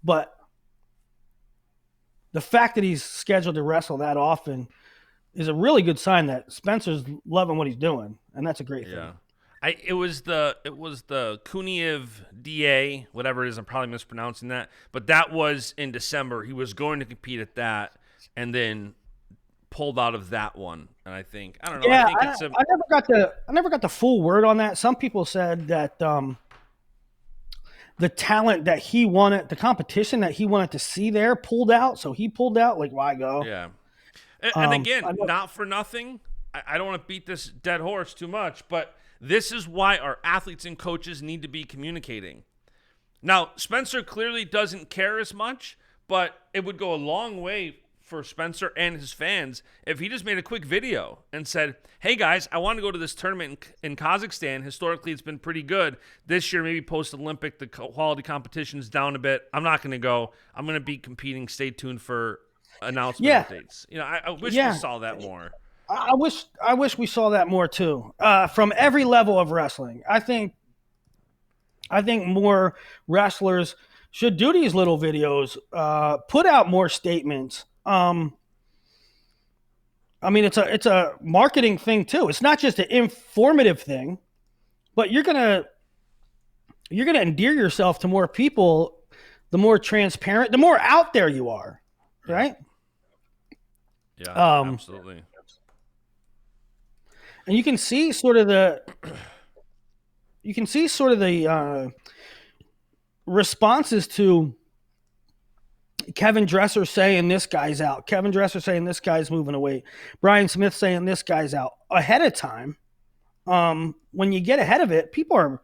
B: But the fact that he's scheduled to wrestle that often is a really good sign that Spencer's loving what he's doing, and that's a great thing.
A: It was the Kuniev DA, whatever it is. I'm probably mispronouncing that, but that was in December. He was going to compete at that, and then pulled out of that one. And I don't know.
B: Yeah,
A: I think
B: I never got the full word on that. Some people said that the talent that he wanted, the competition that he wanted to see there, pulled out. So he pulled out. Like, why go?
A: Yeah. And again, not for nothing. I don't want to beat this dead horse too much, but this is why our athletes and coaches need to be communicating. Now, Spencer clearly doesn't care as much, but it would go a long way for Spencer and his fans if he just made a quick video and said, hey guys, I want to go to this tournament in Kazakhstan. Historically, it's been pretty good. This year, maybe post-Olympic, the quality competition's down a bit. I'm not going to go. I'm going to be competing. Stay tuned for announcement updates. I wish we saw that more.
B: I wish we saw that more too. From every level of wrestling. I think more wrestlers should do these little videos, put out more statements. I mean, it's a marketing thing too. It's not just an informative thing, but you're gonna endear yourself to more people, the more transparent, the more out there you are, right?
A: Yeah, absolutely.
B: And you can see sort of the responses to Kevin Dresser saying this guy's out. Kevin Dresser saying this guy's moving away. Brian Smith saying this guy's out ahead of time. When you get ahead of it, people are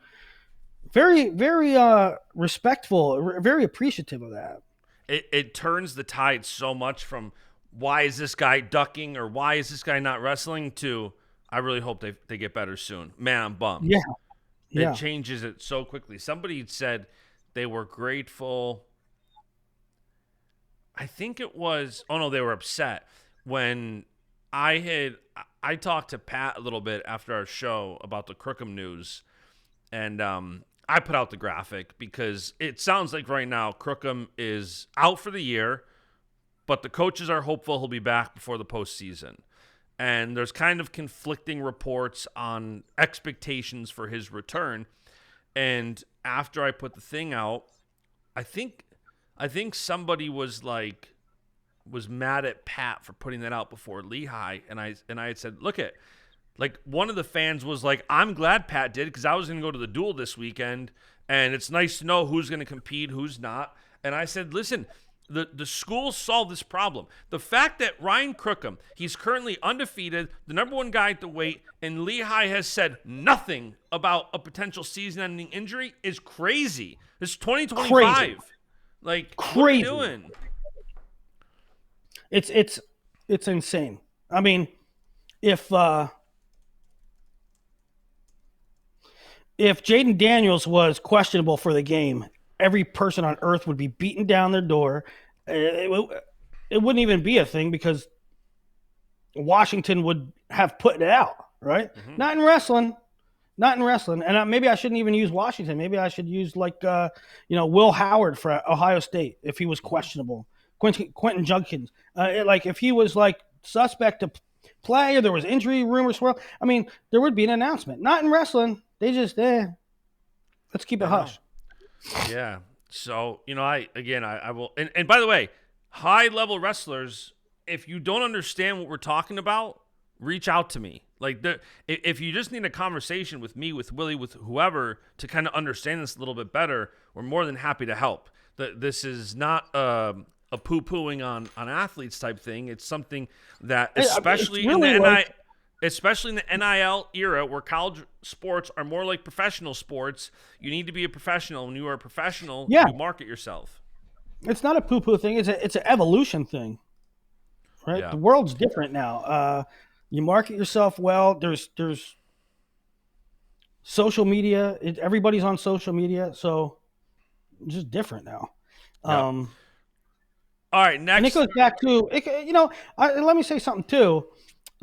B: very, very respectful, very appreciative of that.
A: It turns the tide so much from why is this guy ducking or why is this guy not wrestling to I really hope they get better soon. Man, I'm bummed.
B: Yeah.
A: It changes it so quickly. Somebody said they were grateful. I think it was, oh no, they were upset when I talked to Pat a little bit after our show about the Crookham news, and I put out the graphic because it sounds like right now Crookham is out for the year, but the coaches are hopeful he'll be back before the postseason. And there's kind of conflicting reports on expectations for his return. And after I put the thing out, I think somebody was mad at Pat for putting that out before Lehigh, and I had said, look at, like, one of the fans was like, I'm glad Pat did because I was going to go to the duel this weekend, and it's nice to know who's going to compete, who's not. And I said, listen, the school solved this problem. The fact that Ryan Crookham, he's currently undefeated, the number one guy at the weight, and Lehigh has said nothing about a potential season-ending injury is crazy. It's 2025.
B: Crazy.
A: Like,
B: crazy.
A: What are you doing?
B: It's insane. I mean, if Jaden Daniels was questionable for the game, every person on earth would be beating down their door. It wouldn't even be a thing because Washington would have put it out, right? Mm-hmm. Not in wrestling. And maybe I shouldn't even use Washington. Maybe I should use Will Howard for Ohio State if he was questionable. Quentin Junkins. If he was suspect to play or there was injury rumors. I mean, there would be an announcement. Not in wrestling. They just, let's keep it hush.
A: Yeah. So, I will. And by the way, high-level wrestlers, if you don't understand what we're talking about, reach out to me. If you just need a conversation with me, with Willie, with whoever, to kind of understand this a little bit better, we're more than happy to help. This is not a poo-pooing on athletes type thing. It's something that, especially in the NIL era where college sports are more like professional sports, you need to be a professional. When you are a professional, you market yourself.
B: It's not a poo-poo thing. It's an evolution thing, right? Yeah. The world's different now. You market yourself well. There's social media. Everybody's on social media, so it's just different now.
A: Yeah. All right, next.
B: And it goes back to, let me say something too.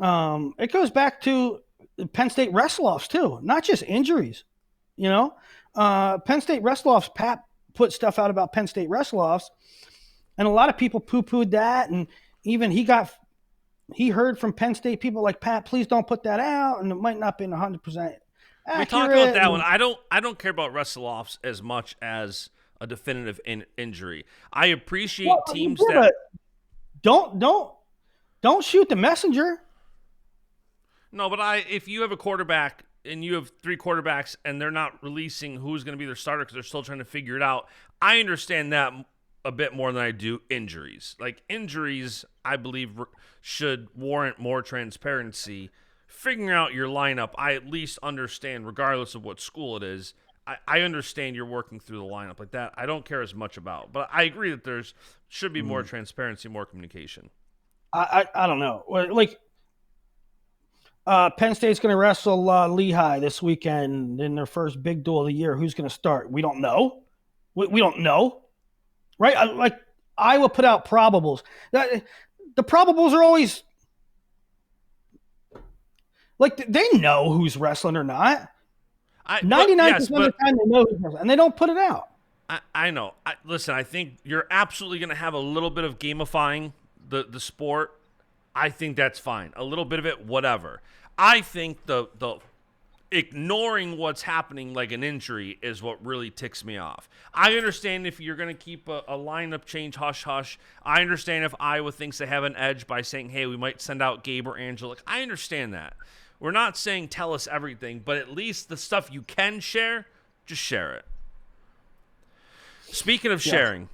B: It goes back to Penn State wrestle-offs too, not just injuries. Penn State wrestle-offs, Pat put stuff out about Penn State wrestle-offs, and a lot of people poo-pooed that, and even he heard from Penn State people like, Pat, please don't put that out, and it might not be 100% accurate.
A: We talked about that one. I don't care about wrestle-offs as much as a definitive injury. I appreciate teams that
B: don't shoot the messenger.
A: No, but if you have a quarterback and you have three quarterbacks and they're not releasing who's going to be their starter because they're still trying to figure it out, I understand that a bit more than I do injuries. Injuries, I believe, should warrant more transparency. Figuring out your lineup, I at least understand, regardless of what school it is. I understand you're working through the lineup like that. I don't care as much about, but I agree that there's should be more transparency, more communication.
B: I don't know. Penn State's going to wrestle Lehigh this weekend in their first big duel of the year. Who's going to start? We don't know. We don't know, right? Iowa put out probables. The probables are always they know who's wrestling or not. 99% of the time they know who's wrestling, and they don't put it out.
A: I know. Listen, I think you're absolutely going to have a little bit of gamifying the sport. I think that's fine. A little bit of it, whatever. I think the ignoring what's happening like an injury is what really ticks me off. I understand if you're going to keep a lineup change hush-hush. I understand if Iowa thinks they have an edge by saying, hey, we might send out Gabe or Angela. I understand that. We're not saying tell us everything, but at least the stuff you can share, just share it. Speaking of sharing,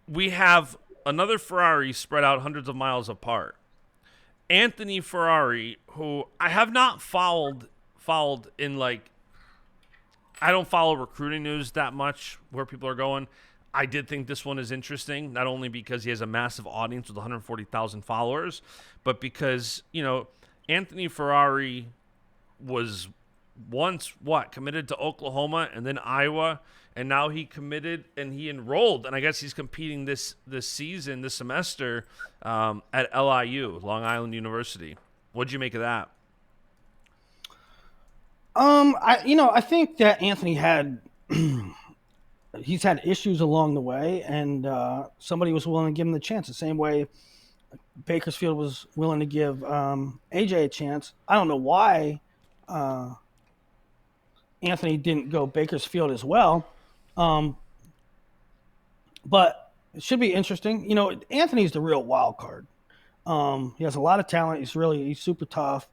A: we have another Ferrari spread out hundreds of miles apart. Anthony Ferrari, who I have not followed in I don't follow recruiting news that much where people are going. I did think this one is interesting, not only because he has a massive audience with 140,000 followers, but because, Anthony Ferrari was once committed to Oklahoma and then Iowa, and now he committed and he enrolled, and I guess he's competing this semester at LIU, Long Island University. What'd you make of that?
B: I think that Anthony had he's had issues along the way, and somebody was willing to give him the chance the same way Bakersfield was willing to give AJ a chance. I don't know why Anthony didn't go Bakersfield as well, but it should be interesting. Anthony's the real wild card. He has a lot of talent. He's super tough,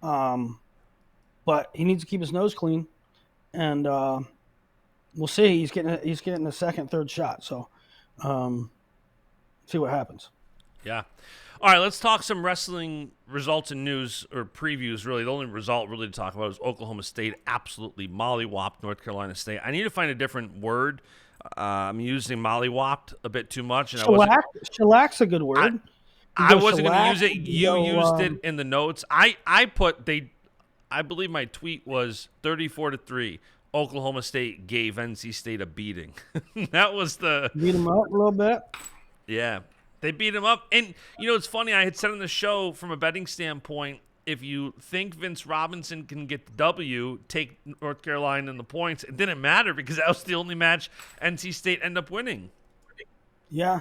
B: but he needs to keep his nose clean, and we'll see. He's getting a second, third shot. So, see what happens.
A: Yeah. All right, let's talk some wrestling results and news, or previews, really. The only result really to talk about is Oklahoma State absolutely mollywopped North Carolina State. I need to find a different word. I'm using mollywopped a bit too much. And
B: Shellack's a good word.
A: I wasn't going to use it. You used it in the notes. I believe my tweet was 34-3. Oklahoma State gave NC State a beating. That was the...
B: Beat them up a little bit?
A: Yeah. They beat him up. And, it's funny. I had said on the show, from a betting standpoint, if you think Vince Robinson can get the W, take North Carolina in the points. It didn't matter because that was the only match NC State ended up winning.
B: Yeah.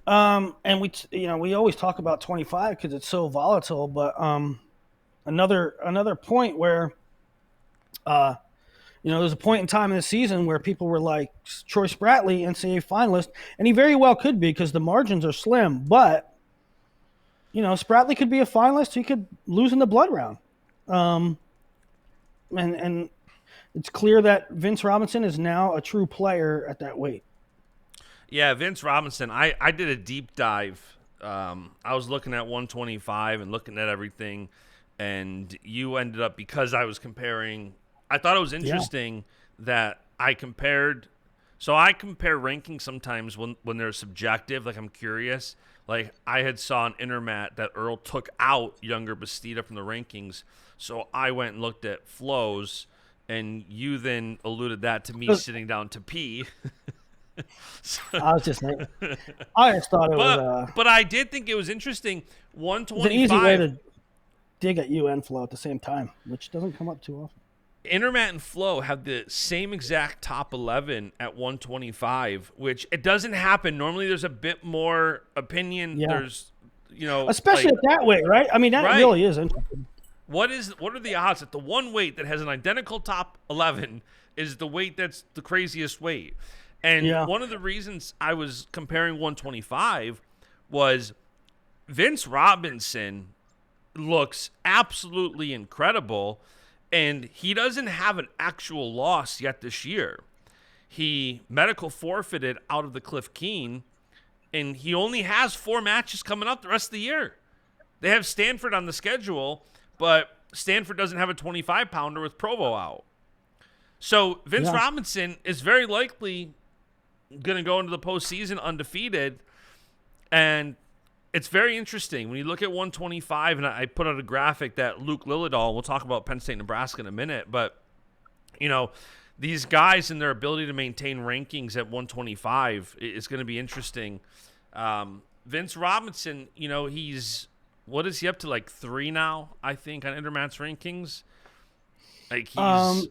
B: And we always talk about 25 because it's so volatile. But another point where, there's a point in time in the season where people were like, Troy Spratley, NCAA finalist, and he very well could be because the margins are slim. But, Spratley could be a finalist. He could lose in the blood round. And it's clear that Vince Robinson is now a true player at that weight.
A: Yeah, Vince Robinson, I did a deep dive. I was looking at 125 and looking at everything, and you ended up, because I was comparing – I thought it was interesting that I compared – so I compare rankings sometimes when they're subjective, like I'm curious. Like I had saw an intermat that Earl took out younger Bastida from the rankings, so I went and looked at Flo's, and you then alluded that to me sitting down to pee.
B: I just thought it was.
A: But I did think it was interesting. 125.
B: It's an easy way to dig at UN Flow at the same time, which doesn't come up too often.
A: Intermat and Flo have the same exact top 11 at 125, which it doesn't happen. Normally there's a bit more opinion. Yeah. There's,
B: especially at that weight, right? I mean, that really is interesting.
A: What are the odds that the one weight that has an identical top 11 is the weight that's the craziest weight? And one of the reasons I was comparing 125 was Vince Robinson looks absolutely incredible, and he doesn't have an actual loss yet this year. He medical forfeited out of the Cliff Keen, and he only has 4 matches coming up the rest of the year. They have Stanford on the schedule, but Stanford doesn't have a 25-pounder with Provo out. So Vince Robinson is very likely going to go into the postseason undefeated, and it's very interesting when you look at 125, and I put out a graphic that Luke Lillidahl, we'll talk about Penn State, Nebraska in a minute, but, these guys and their ability to maintain rankings at 125 is going to be interesting. Vince Robinson, what is he up to, like 3 now, I think, on Intermat's rankings? Like he's...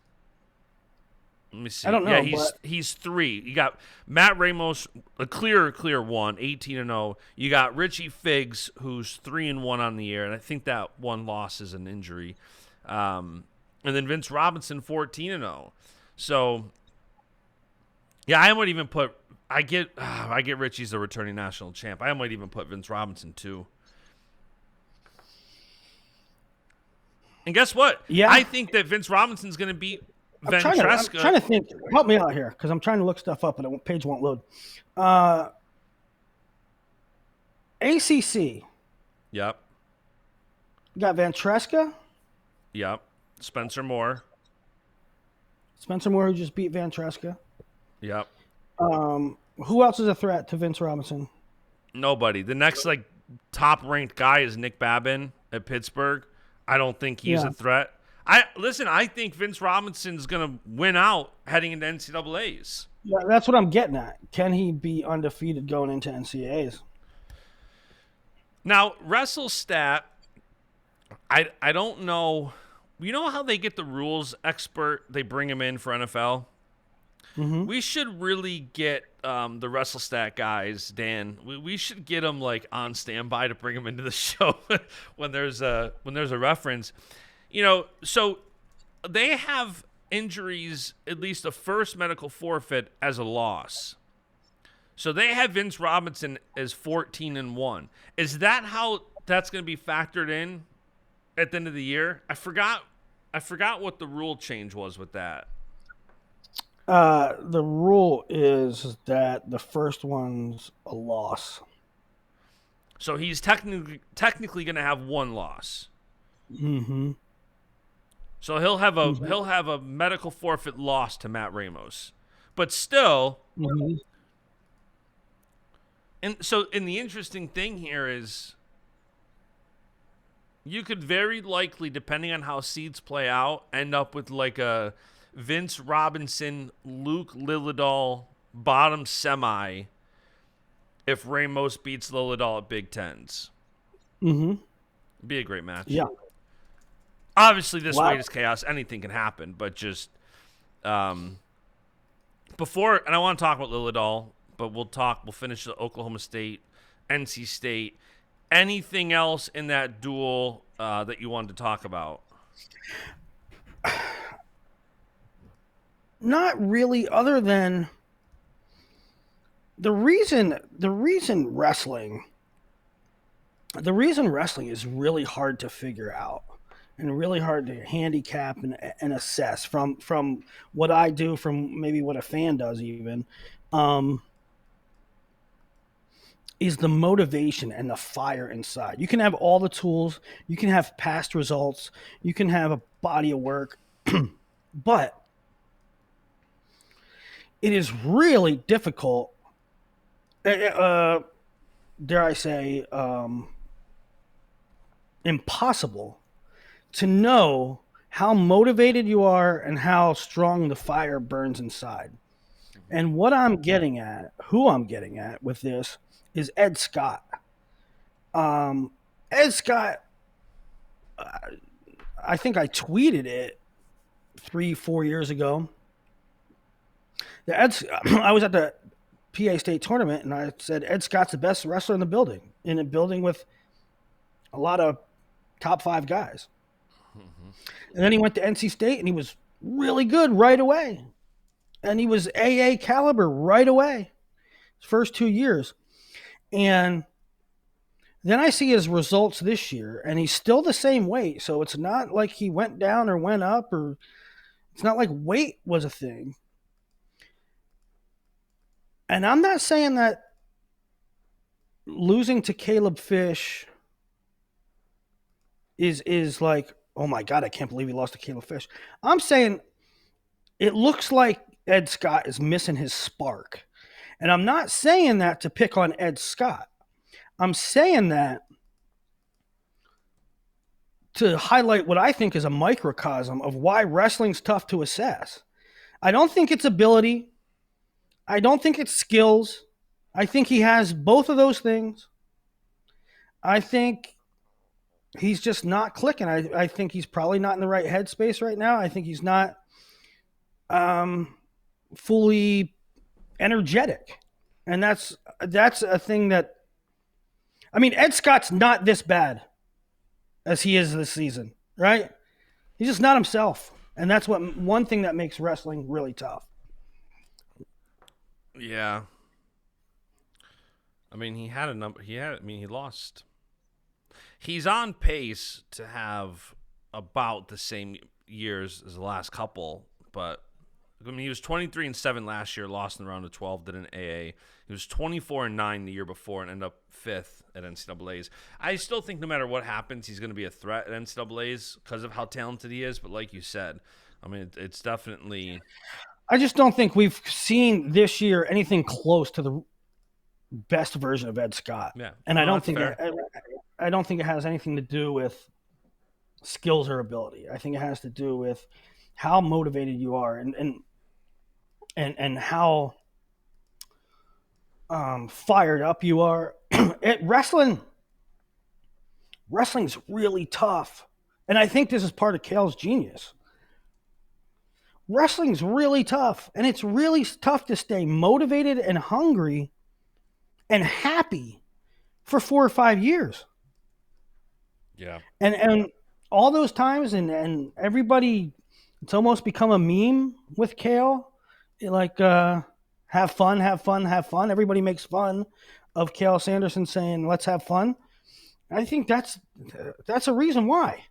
A: Let me see.
B: I don't know.
A: Yeah, he's 3. You got Matt Ramos, a clear 1, 18-0. You got Richie Figs, who's 3-1 on the year, and I think that one loss is an injury. And then Vince Robinson, 14-0. So, yeah, I might even put. I get Richie's the returning national champ. I might even put Vince Robinson too. And guess what?
B: Yeah,
A: I think that Vince Robinson's going to beat
B: I'm trying to think. Help me out here because I'm trying to look stuff up and the page won't load. ACC.
A: Yep.
B: You got Vantreska.
A: Yep. Spencer Moore,
B: who just beat Vantreska.
A: Yep.
B: Who else is a threat to Vince Robinson?
A: Nobody. The next top ranked guy is Nick Babin at Pittsburgh. I don't think he's
B: Yeah.
A: a threat. I think Vince Robinson's gonna win out heading into NCAAs.
B: Yeah, that's what I'm getting at. Can he be undefeated going into NCAAs?
A: Now, WrestleStat, I don't know. You know how they get the rules expert? They bring him in for NFL.
B: Mm-hmm.
A: We should really get the WrestleStat guys, Dan. We should get them on standby to bring them into the show when there's a reference. So they have injuries, at least a first medical forfeit as a loss. So they have Vince Robinson as 14-1. Is that how that's going to be factored in at the end of the year? I forgot what the rule change was with that.
B: The rule is that the first one's a loss.
A: So he's technically going to have one loss.
B: Mm-hmm.
A: So he'll have a medical forfeit loss to Matt Ramos, but still.
B: Mm-hmm.
A: And the interesting thing here is, you could very likely, depending on how seeds play out, end up with a Vince Robinson, Luke Lillidahl bottom semi if Ramos beats Lillidahl at Big Tens.
B: Mm-hmm.
A: It'd be a great match.
B: Yeah.
A: Obviously, this weight is chaos. Anything can happen, but just before, and I want to talk about Lillidahl, but we'll finish the Oklahoma State, NC State. Anything else in that duel that you wanted to talk about?
B: Not really, other than the reason wrestling is really hard to figure out and really hard to handicap and assess from what I do, from maybe what a fan does even, is the motivation and the fire inside. You can have all the tools, you can have past results, you can have a body of work, but it is really difficult, dare I say, impossible to know how motivated you are and how strong the fire burns inside. And what I'm getting at, who I'm getting at with this, is Ed Scott. Ed Scott, I think I tweeted it 3-4 years ago. I was at the PA State tournament, and I said Ed Scott's the best wrestler in the building, in a building with a lot of top 5 guys. Mm-hmm. And then he went to NC State, and he was really good right away. And he was AA caliber right away, his first 2 years. And then I see his results this year, and he's still the same weight. So it's not like he went down or went up, or it's not like weight was a thing. And I'm not saying that losing to Caleb Fish is like, oh my God, I can't believe he lost to Caleb Fish. I'm saying it looks like Ed Scott is missing his spark. And I'm not saying that to pick on Ed Scott. I'm saying that to highlight what I think is a microcosm of why wrestling's tough to assess. I don't think it's ability. I don't think it's skills. I think he has both of those things. I think he's just not clicking. I think he's probably not in the right headspace right now. I think he's not fully energetic. And that's a thing that, I mean, Ed Scott's not this bad as he is this season, right? He's just not himself. And that's one thing that makes wrestling really tough.
A: Yeah. I mean, he lost. He's on pace to have about the same years as the last couple, but I mean, he was 23-7 last year, lost in the round of 12, did an AA. He was 24-9 the year before and ended up 5th at NCAAs. I still think no matter what happens, he's going to be a threat at NCAAs because of how talented he is. But like you said, I mean, it's definitely.
B: I just don't think we've seen this year anything close to the best version of Ed Scott.
A: Yeah.
B: And
A: No,
B: I don't
A: that's
B: think
A: fair.
B: I don't think it has anything to do with skills or ability. I think it has to do with how motivated you are and how fired up you are. Wrestling's really tough. And I think this is part of Kale's genius. Wrestling's really tough, and it's really tough to stay motivated and hungry and happy for 4 or 5 years.
A: Yeah.
B: And all those times, and everybody, it's almost become a meme with Kale. Like, have fun, have fun, have fun. Everybody makes fun of Kale Sanderson saying, let's have fun. I think that's a reason why.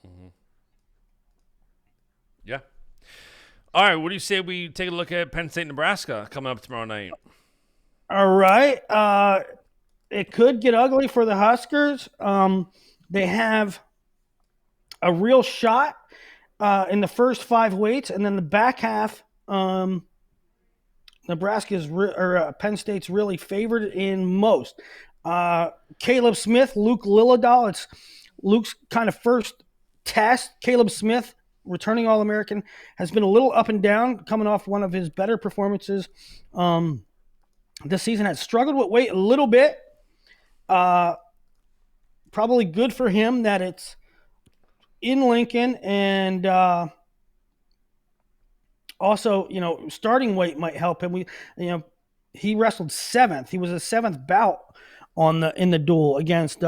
A: Mm-hmm. Yeah. All right, what do you say we take a look at Penn State, Nebraska coming up tomorrow night?
B: All right. It could get ugly for the Huskers. They have a real shot in the first 5 weights, and then the back half, Penn State's really favored in most. Caleb Smith, Luke Lillidahl. It's Luke's kind of first test. Caleb Smith, returning All-American, has been a little up and down, coming off one of his better performances this season. Has struggled with weight a little bit. Probably good for him that it's in Lincoln, and also, starting weight might help him. He wrestled 7th. He was a 7th bout in the duel against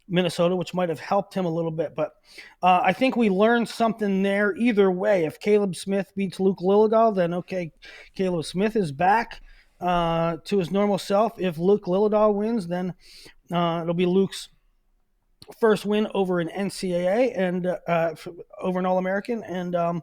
B: Minnesota, which might have helped him a little bit. But I think we learned something there either way. If Caleb Smith beats Luke Lillidahl, then okay, Caleb Smith is back to his normal self. If Luke Lillidahl wins, then it'll be Luke's first win over an NCAA and over an All-American, and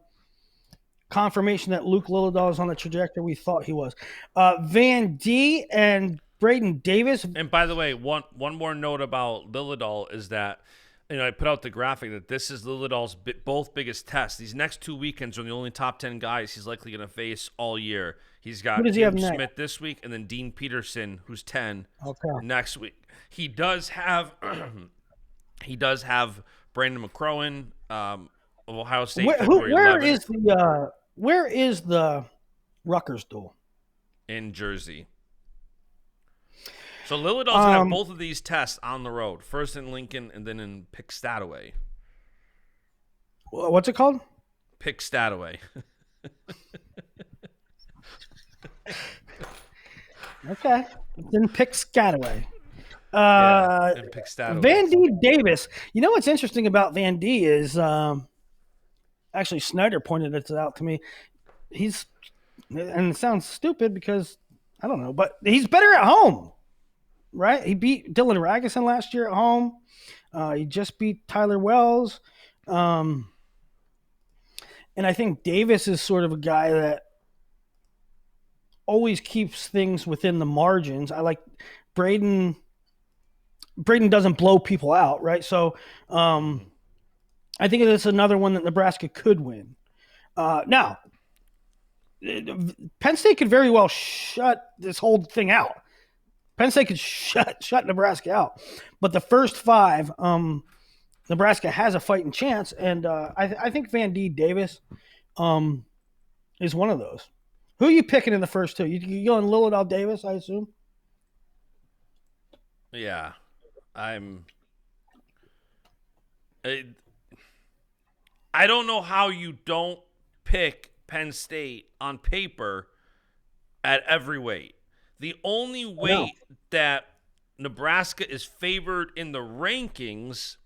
B: confirmation that Luke Lillidahl is on the trajectory we thought he was. Van D and Braden Davis.
A: And by the way, one more note about Lillidahl is that, I put out the graphic that this is Lillidahl's both biggest tests. These next 2 weekends are the only top 10 guys he's likely going to face all year. He's got James Smith this week, and then Dean Peterson, who's 10 next week. He does have Brandon McCrowan of Ohio State.
B: Where is the Rutgers duel?
A: In Jersey. So Lillidahl's going to have both of these tests on the road. First in Lincoln and then in Piscataway.
B: What's it called?
A: Piscataway.
B: Okay. It's in Piscataway.
A: In Piscataway.
B: Van D. Davis. You know what's interesting about Van D is actually Snyder pointed it out to me. And it sounds stupid because I don't know, but he's better at home. Right? He beat Dylan Ragusin last year at home. He just beat Tyler Wells. And I think Davis is sort of a guy that always keeps things within the margins. I like Braden. Braden doesn't blow people out, right? So I think it's another one that Nebraska could win. Now, Penn State could very well shut this whole thing out. Penn State could shut Nebraska out. But the first 5, Nebraska has a fighting chance, and I think Van D. Davis is one of those. Who are you picking in the first 2? You going Lillidahl Davis, I assume?
A: Yeah. I don't know how you don't pick Penn State on paper at every weight. The only weight that Nebraska is favored in the rankings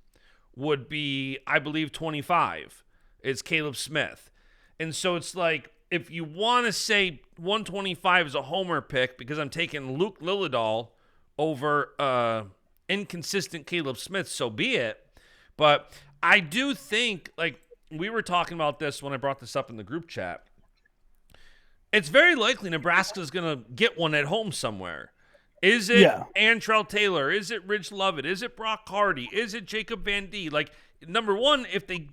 A: would be, I believe, 25. It's Caleb Smith. And so it's like, if you want to say 125 is a homer pick because I'm taking Luke Lillidahl over inconsistent Caleb Smith, so be it. But I do think, like, we were talking about this when I brought this up in the group chat. It's very likely Nebraska's going to get one at home somewhere. Is it Antrell Taylor? Is it Rich Lovett? Is it Brock Hardy? Is it Jacob Van D? Like, number one, if they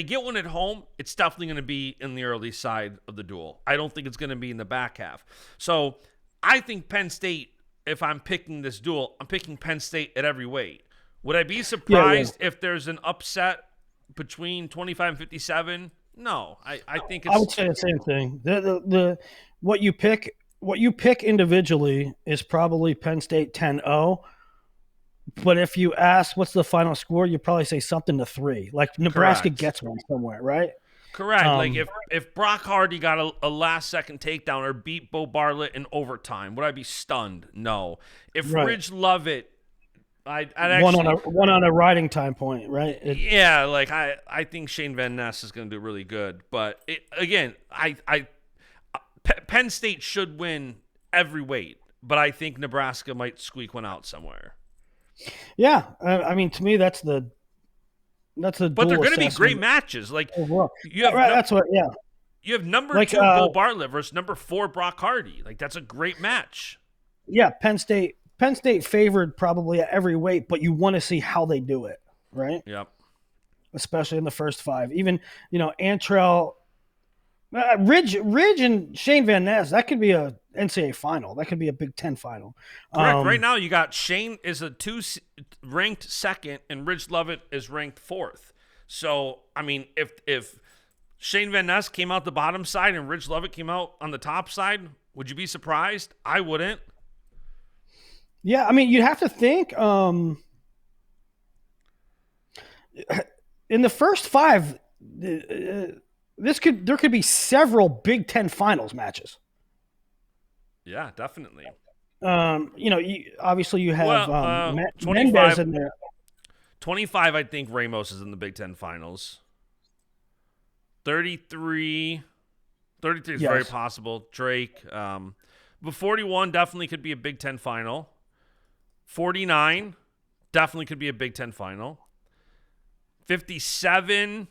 A: get one at home, it's definitely going to be in the early side of the duel. I don't think it's going to be in the back half. So I think Penn State, if I'm picking this duel, I'm picking Penn State at every weight. Would I be surprised if there's an upset between 25 and 57? No, I think it's...
B: I would say the same thing. The what you pick individually is probably Penn State 10-0. But if you ask what's the final score, you probably say something to 3. Like Nebraska gets one somewhere, right?
A: Correct. Like if Brock Hardy got a last second takedown or beat Bo Bartlett in overtime, would I be stunned? No. If Ridge Lovett, I'd actually
B: one on a riding time point, right?
A: I think Shane Van Ness is going to do really good. But Penn State should win every weight, but I think Nebraska might squeak one out somewhere.
B: Yeah, I mean, to me, that's the. But
A: they're going to be great matches. Like you have,
B: that's what. Yeah,
A: you have number 2 Bo Bartlett versus number 4 Brock Hardy. Like that's a great match.
B: Yeah, Penn State favored probably at every weight, but you want to see how they do it, right?
A: Yep.
B: Especially in the first 5. Even Antrell, Ridge and Shane Van Ness. That could be a NCAA final. That could be a Big Ten final.
A: Correct. Right now, you got Shane is a 2 ranked 2nd, and Ridge Lovett is ranked 4th. So, I mean, if Shane Van Ness came out the bottom side and Ridge Lovett came out on the top side, would you be surprised? I wouldn't.
B: Yeah, I mean, you'd have to think. In the first 5, there could be several Big Ten finals matches.
A: Yeah, definitely.
B: Obviously you have
A: 25
B: Mendez in there.
A: 25, I think Ramos is in the Big Ten finals. 33 is very possible. Drake. But 41 definitely could be a Big Ten final. 49 definitely could be a Big Ten final. 57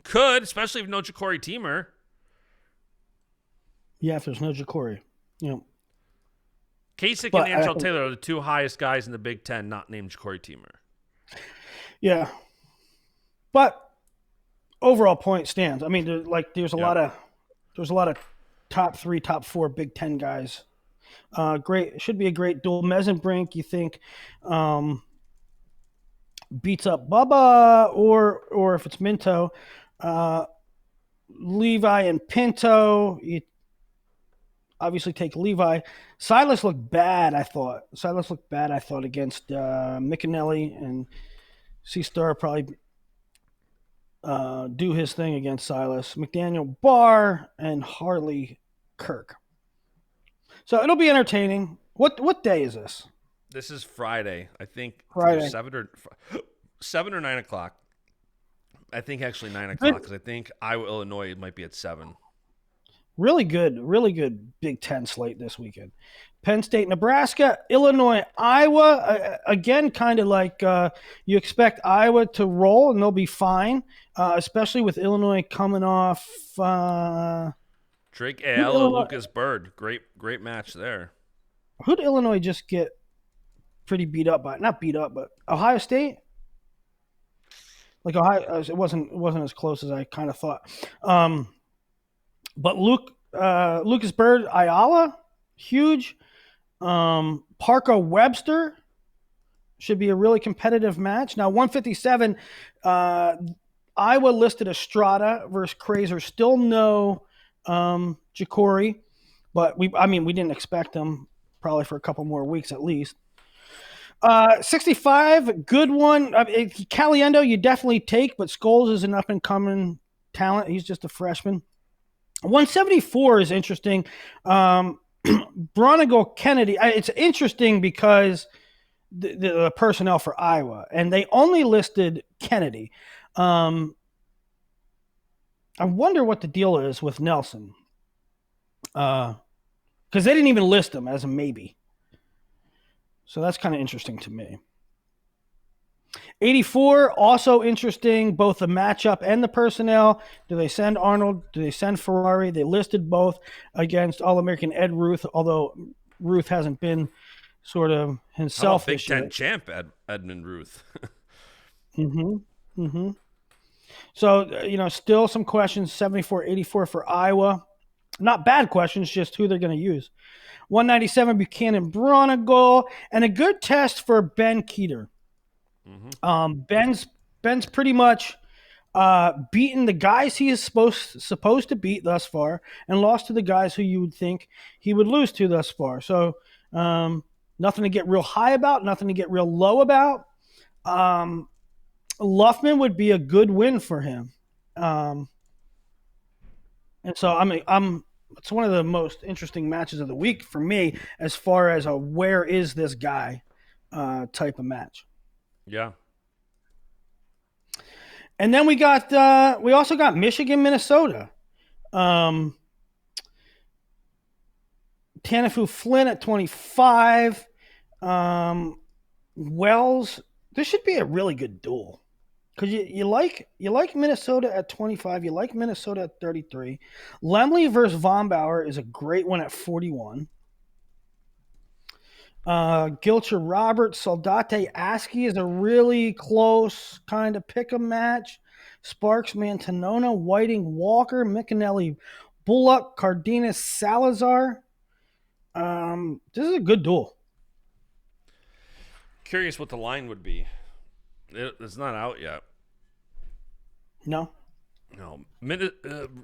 A: could, especially if no Ja'Cory Teamer.
B: Yeah, if there's no Ja'Cory.
A: Kasich and Antrell Taylor are the 2 highest guys in the Big Ten, not named Ja'Cory Teamer.
B: Yeah, but overall point stands. I mean, there's a lot of top 3, top 4 Big Ten guys. Great, should be a great duel. Mesenbrink, you think, beats up Bubba, or if it's Minto, Levi and Pinto. You obviously take Levi. Silas looked bad, I thought. Against Mickinelli, and C-Star probably do his thing against Silas. McDaniel Barr and Harley Kirk. So it'll be entertaining. What day is this?
A: This is Friday. I think
B: Friday.
A: 7 or 9 o'clock. I think actually 9 o'clock because I think Iowa, Illinois might be at 7.
B: Really good Big Ten slate this weekend. Penn State, Nebraska, Illinois, Iowa. Again, kind of like you expect Iowa to roll, and they'll be fine, especially with Illinois coming off.
A: Drake Ayala, Lucas Bird. Great match there.
B: Who did Illinois just get pretty beat up by? Not beat up, but Ohio State? Like Ohio, it wasn't as close as I kind of thought. But Lucas Bird, Ayala, huge. Parker Webster should be a really competitive match. Now, 157, Iowa listed Estrada versus Kraser. Still no Ja'Cory, but we didn't expect him probably for a couple more weeks at least. 65, good one. Caliendo, you definitely take, but Scholes is an up-and-coming talent. He's just a freshman. 174 is interesting. Bronigal Kennedy. It's interesting because the personnel for Iowa, and they only listed Kennedy. I wonder what the deal is with Nelson, because they didn't even list him as a maybe. So that's kind of interesting to me. 84, also interesting, both the matchup and the personnel. Do they send Arnold? Do they send Ferrari? They listed both against All-American Ed Ruth, although Ruth hasn't been sort of himself.
A: Big Ten champ Edmund Ruth.
B: Mm-hmm. Mm-hmm. So, still some questions, 74-84 for Iowa. Not bad questions, just who they're going to use. 197, Buchanan Bronigal, and a good test for Ben Keeter.
A: Mm-hmm.
B: Ben's pretty much beaten the guys he is supposed to beat thus far, and lost to the guys who you would think he would lose to thus far. So nothing to get real high about, nothing to get real low about. Luffman would be a good win for him, and so it's one of the most interesting matches of the week for me, as far as a where is this guy type of match.
A: Yeah.
B: And then we also got Michigan, Minnesota. Tanafu Flynn at 25. Wells. This should be a really good duel. Because you like Minnesota at 25, you like Minnesota at 33. Lemley versus Von Bauer is a great one at 41. Gilcher Roberts, Soldate Askey is a really close kind of pick-em match. Sparks Mantanona, Whiting Walker, Micanelli Bullock, Cardenas Salazar. This is a good duel.
A: Curious what the line would be. It's not out yet.
B: No.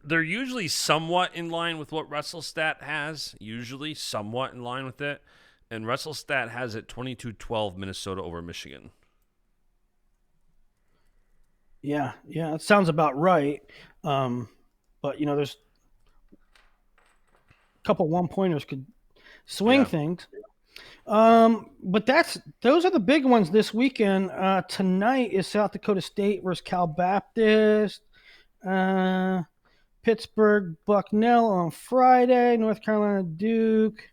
A: They're usually somewhat in line with what WrestleStat has. Usually somewhat in line with it. And WrestleStat has it 22-12 Minnesota over Michigan.
B: Yeah, that sounds about right. But, there's a couple one-pointers could swing things. But those are the big ones this weekend. Tonight is South Dakota State versus Cal Baptist. Pittsburgh Bucknell on Friday. North Carolina Duke.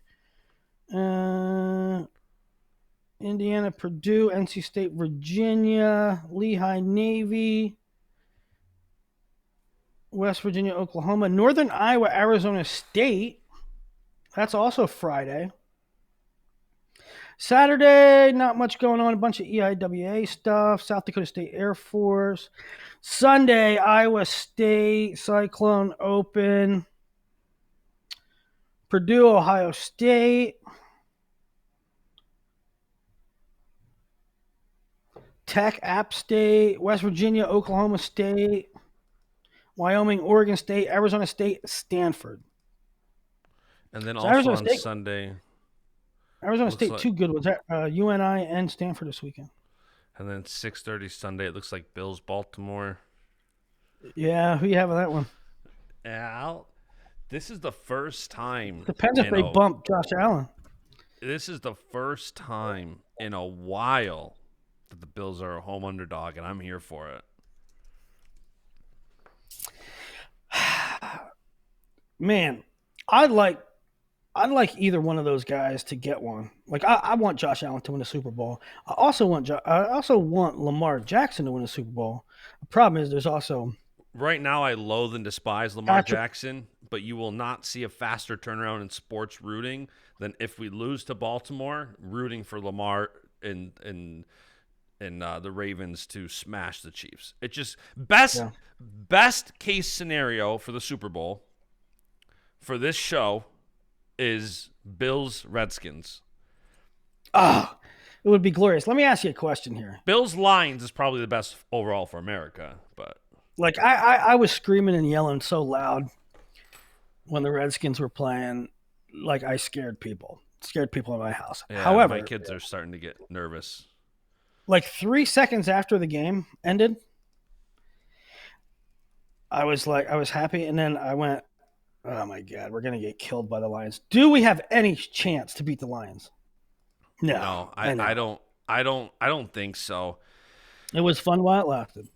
B: Indiana Purdue. NC State Virginia. Lehigh Navy. West Virginia Oklahoma. Northern Iowa Arizona State. That's also Friday. Saturday, not much going on. A bunch of EIWA stuff. South Dakota State Air Force. Sunday, Iowa State Cyclone Open. Purdue, Ohio State. Tech, App State. West Virginia, Oklahoma State. Wyoming, Oregon State. Arizona State, Stanford.
A: And then also on Sunday...
B: Arizona State, two good ones. UNI and Stanford this weekend.
A: And then 6:30 Sunday, it looks like Bills, Baltimore.
B: Yeah, who you have on that one?
A: This is the first time.
B: Depends if they bump Josh Allen.
A: This is the first time in a while that the Bills are a home underdog, and I'm here for it.
B: Man, I'd like either one of those guys to get one. Like I want Josh Allen to win a Super Bowl. I also want Lamar Jackson to win a Super Bowl. The problem is there's also
A: right now I loathe and despise Lamar Jackson, but you will not see a faster turnaround in sports rooting than if we lose to Baltimore, rooting for Lamar and the Ravens to smash the Chiefs. It just best case scenario for the Super Bowl for this show is Bills Redskins.
B: It would be glorious. Let me ask you a question here.
A: Bills Lions is probably the best overall for America, but
B: like I was screaming and yelling so loud when the Redskins were playing, like I scared people in my house.
A: Yeah,
B: however,
A: my kids are starting to get nervous.
B: Like 3 seconds after the game ended, I was happy, and then I went, oh my God, we're gonna get killed by the Lions. Do we have any chance to beat the Lions? No,
A: I don't think so.
B: It was fun while it lasted.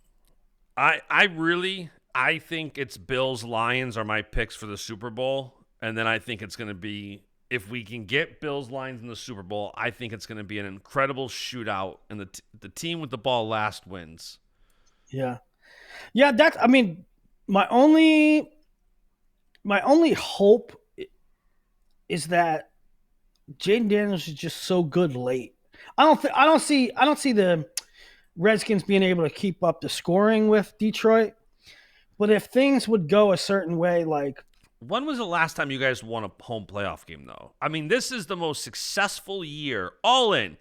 A: I think it's Bills Lions are my picks for the Super Bowl, and then I think it's going to be, if we can get Bills Lions in the Super Bowl, I think it's going to be an incredible shootout, and the team with the ball last wins.
B: Yeah. That's. I mean, my only hope is that Jaden Daniels is just so good late. I don't see the Redskins being able to keep up the scoring with Detroit. But if things would go a certain way, like,
A: when was the last time you guys won a home playoff game, though? I mean, this is the most successful year, all in.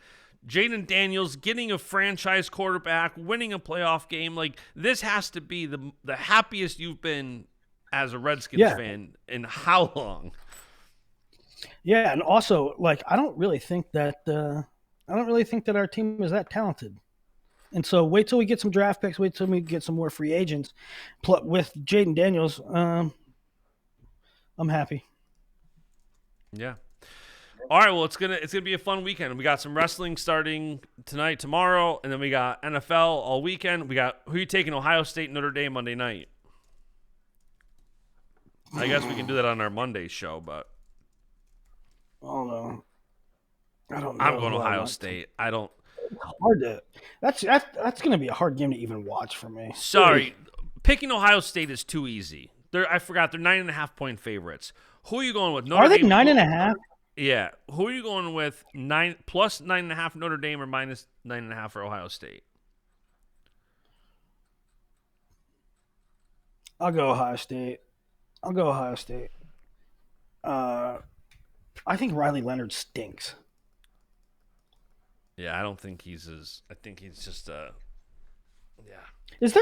A: Jaden Daniels getting a franchise quarterback, winning a playoff game. Like, this has to be the happiest you've been as a Redskins fan in how long?
B: Yeah, and also, like, I don't really think that our team is that talented. And so wait till we get some draft picks, wait till we get some more free agents. With Jaden Daniels, I'm happy.
A: Yeah. All right, well, it's gonna be a fun weekend. We got some wrestling starting tonight, tomorrow, and then we got NFL all weekend. We got who you taking? Ohio State, Notre Dame Monday night. I guess we can do that on our Monday show, but
B: Oh no, I don't know.
A: I'm going Ohio State. I don't.
B: Hard to. That's going to be a hard game to even watch for me.
A: Sorry, picking Ohio State is too easy. I forgot they're 9.5-point favorites. Who are you going with?
B: Are they 9.5?
A: Yeah. Who are you going with? Plus 9.5 Notre Dame or minus 9.5 for Ohio State?
B: I'll go Ohio State. I think Riley Leonard stinks.
A: Yeah, I don't think he's as. I think he's just yeah.
B: Is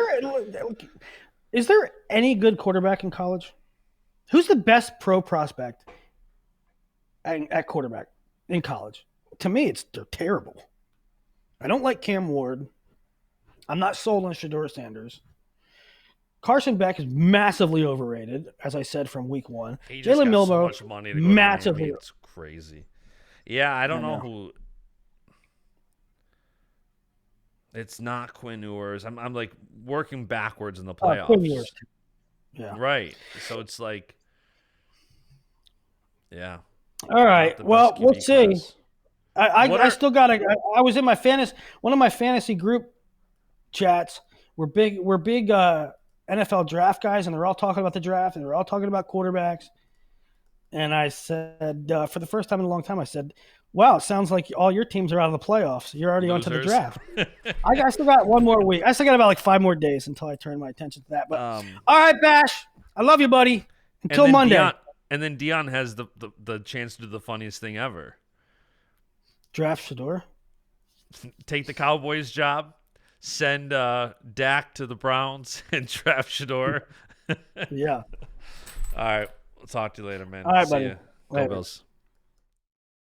B: there any good quarterback in college? Who's the best pro prospect at quarterback in college? To me, they're terrible. I don't like Cam Ward. I'm not sold on Shedeur Sanders. Carson Beck is massively overrated, as I said from week one.
A: Jalen Milroe, so much money to go massively. To it's crazy. Yeah, I don't know who. It's not Quinn Ewers. I'm like working backwards in the playoffs.
B: Quinn Ewers. Yeah.
A: Right. So it's like, yeah.
B: All right. Well, we'll see. I still got to. I was in one of my fantasy group chats. We're big NFL draft guys, and they're all talking about the draft, and they're all talking about quarterbacks. And I said, for the first time in a long time, I said, wow, it sounds like all your teams are out of the playoffs. You're already onto the draft. I still got one more week. I still got about like 5 more days until I turn my attention to that. But all right, Bash, I love you, buddy. Until Monday.
A: And then Dion has the chance to do the funniest thing ever.
B: Draft Shedeur.
A: Take the Cowboys job. Send Dak to the Browns and draft Shedeur.
B: Yeah.
A: All right. We'll talk to you later, man.
B: All right,
A: See
B: buddy.
A: ya. Go Bills.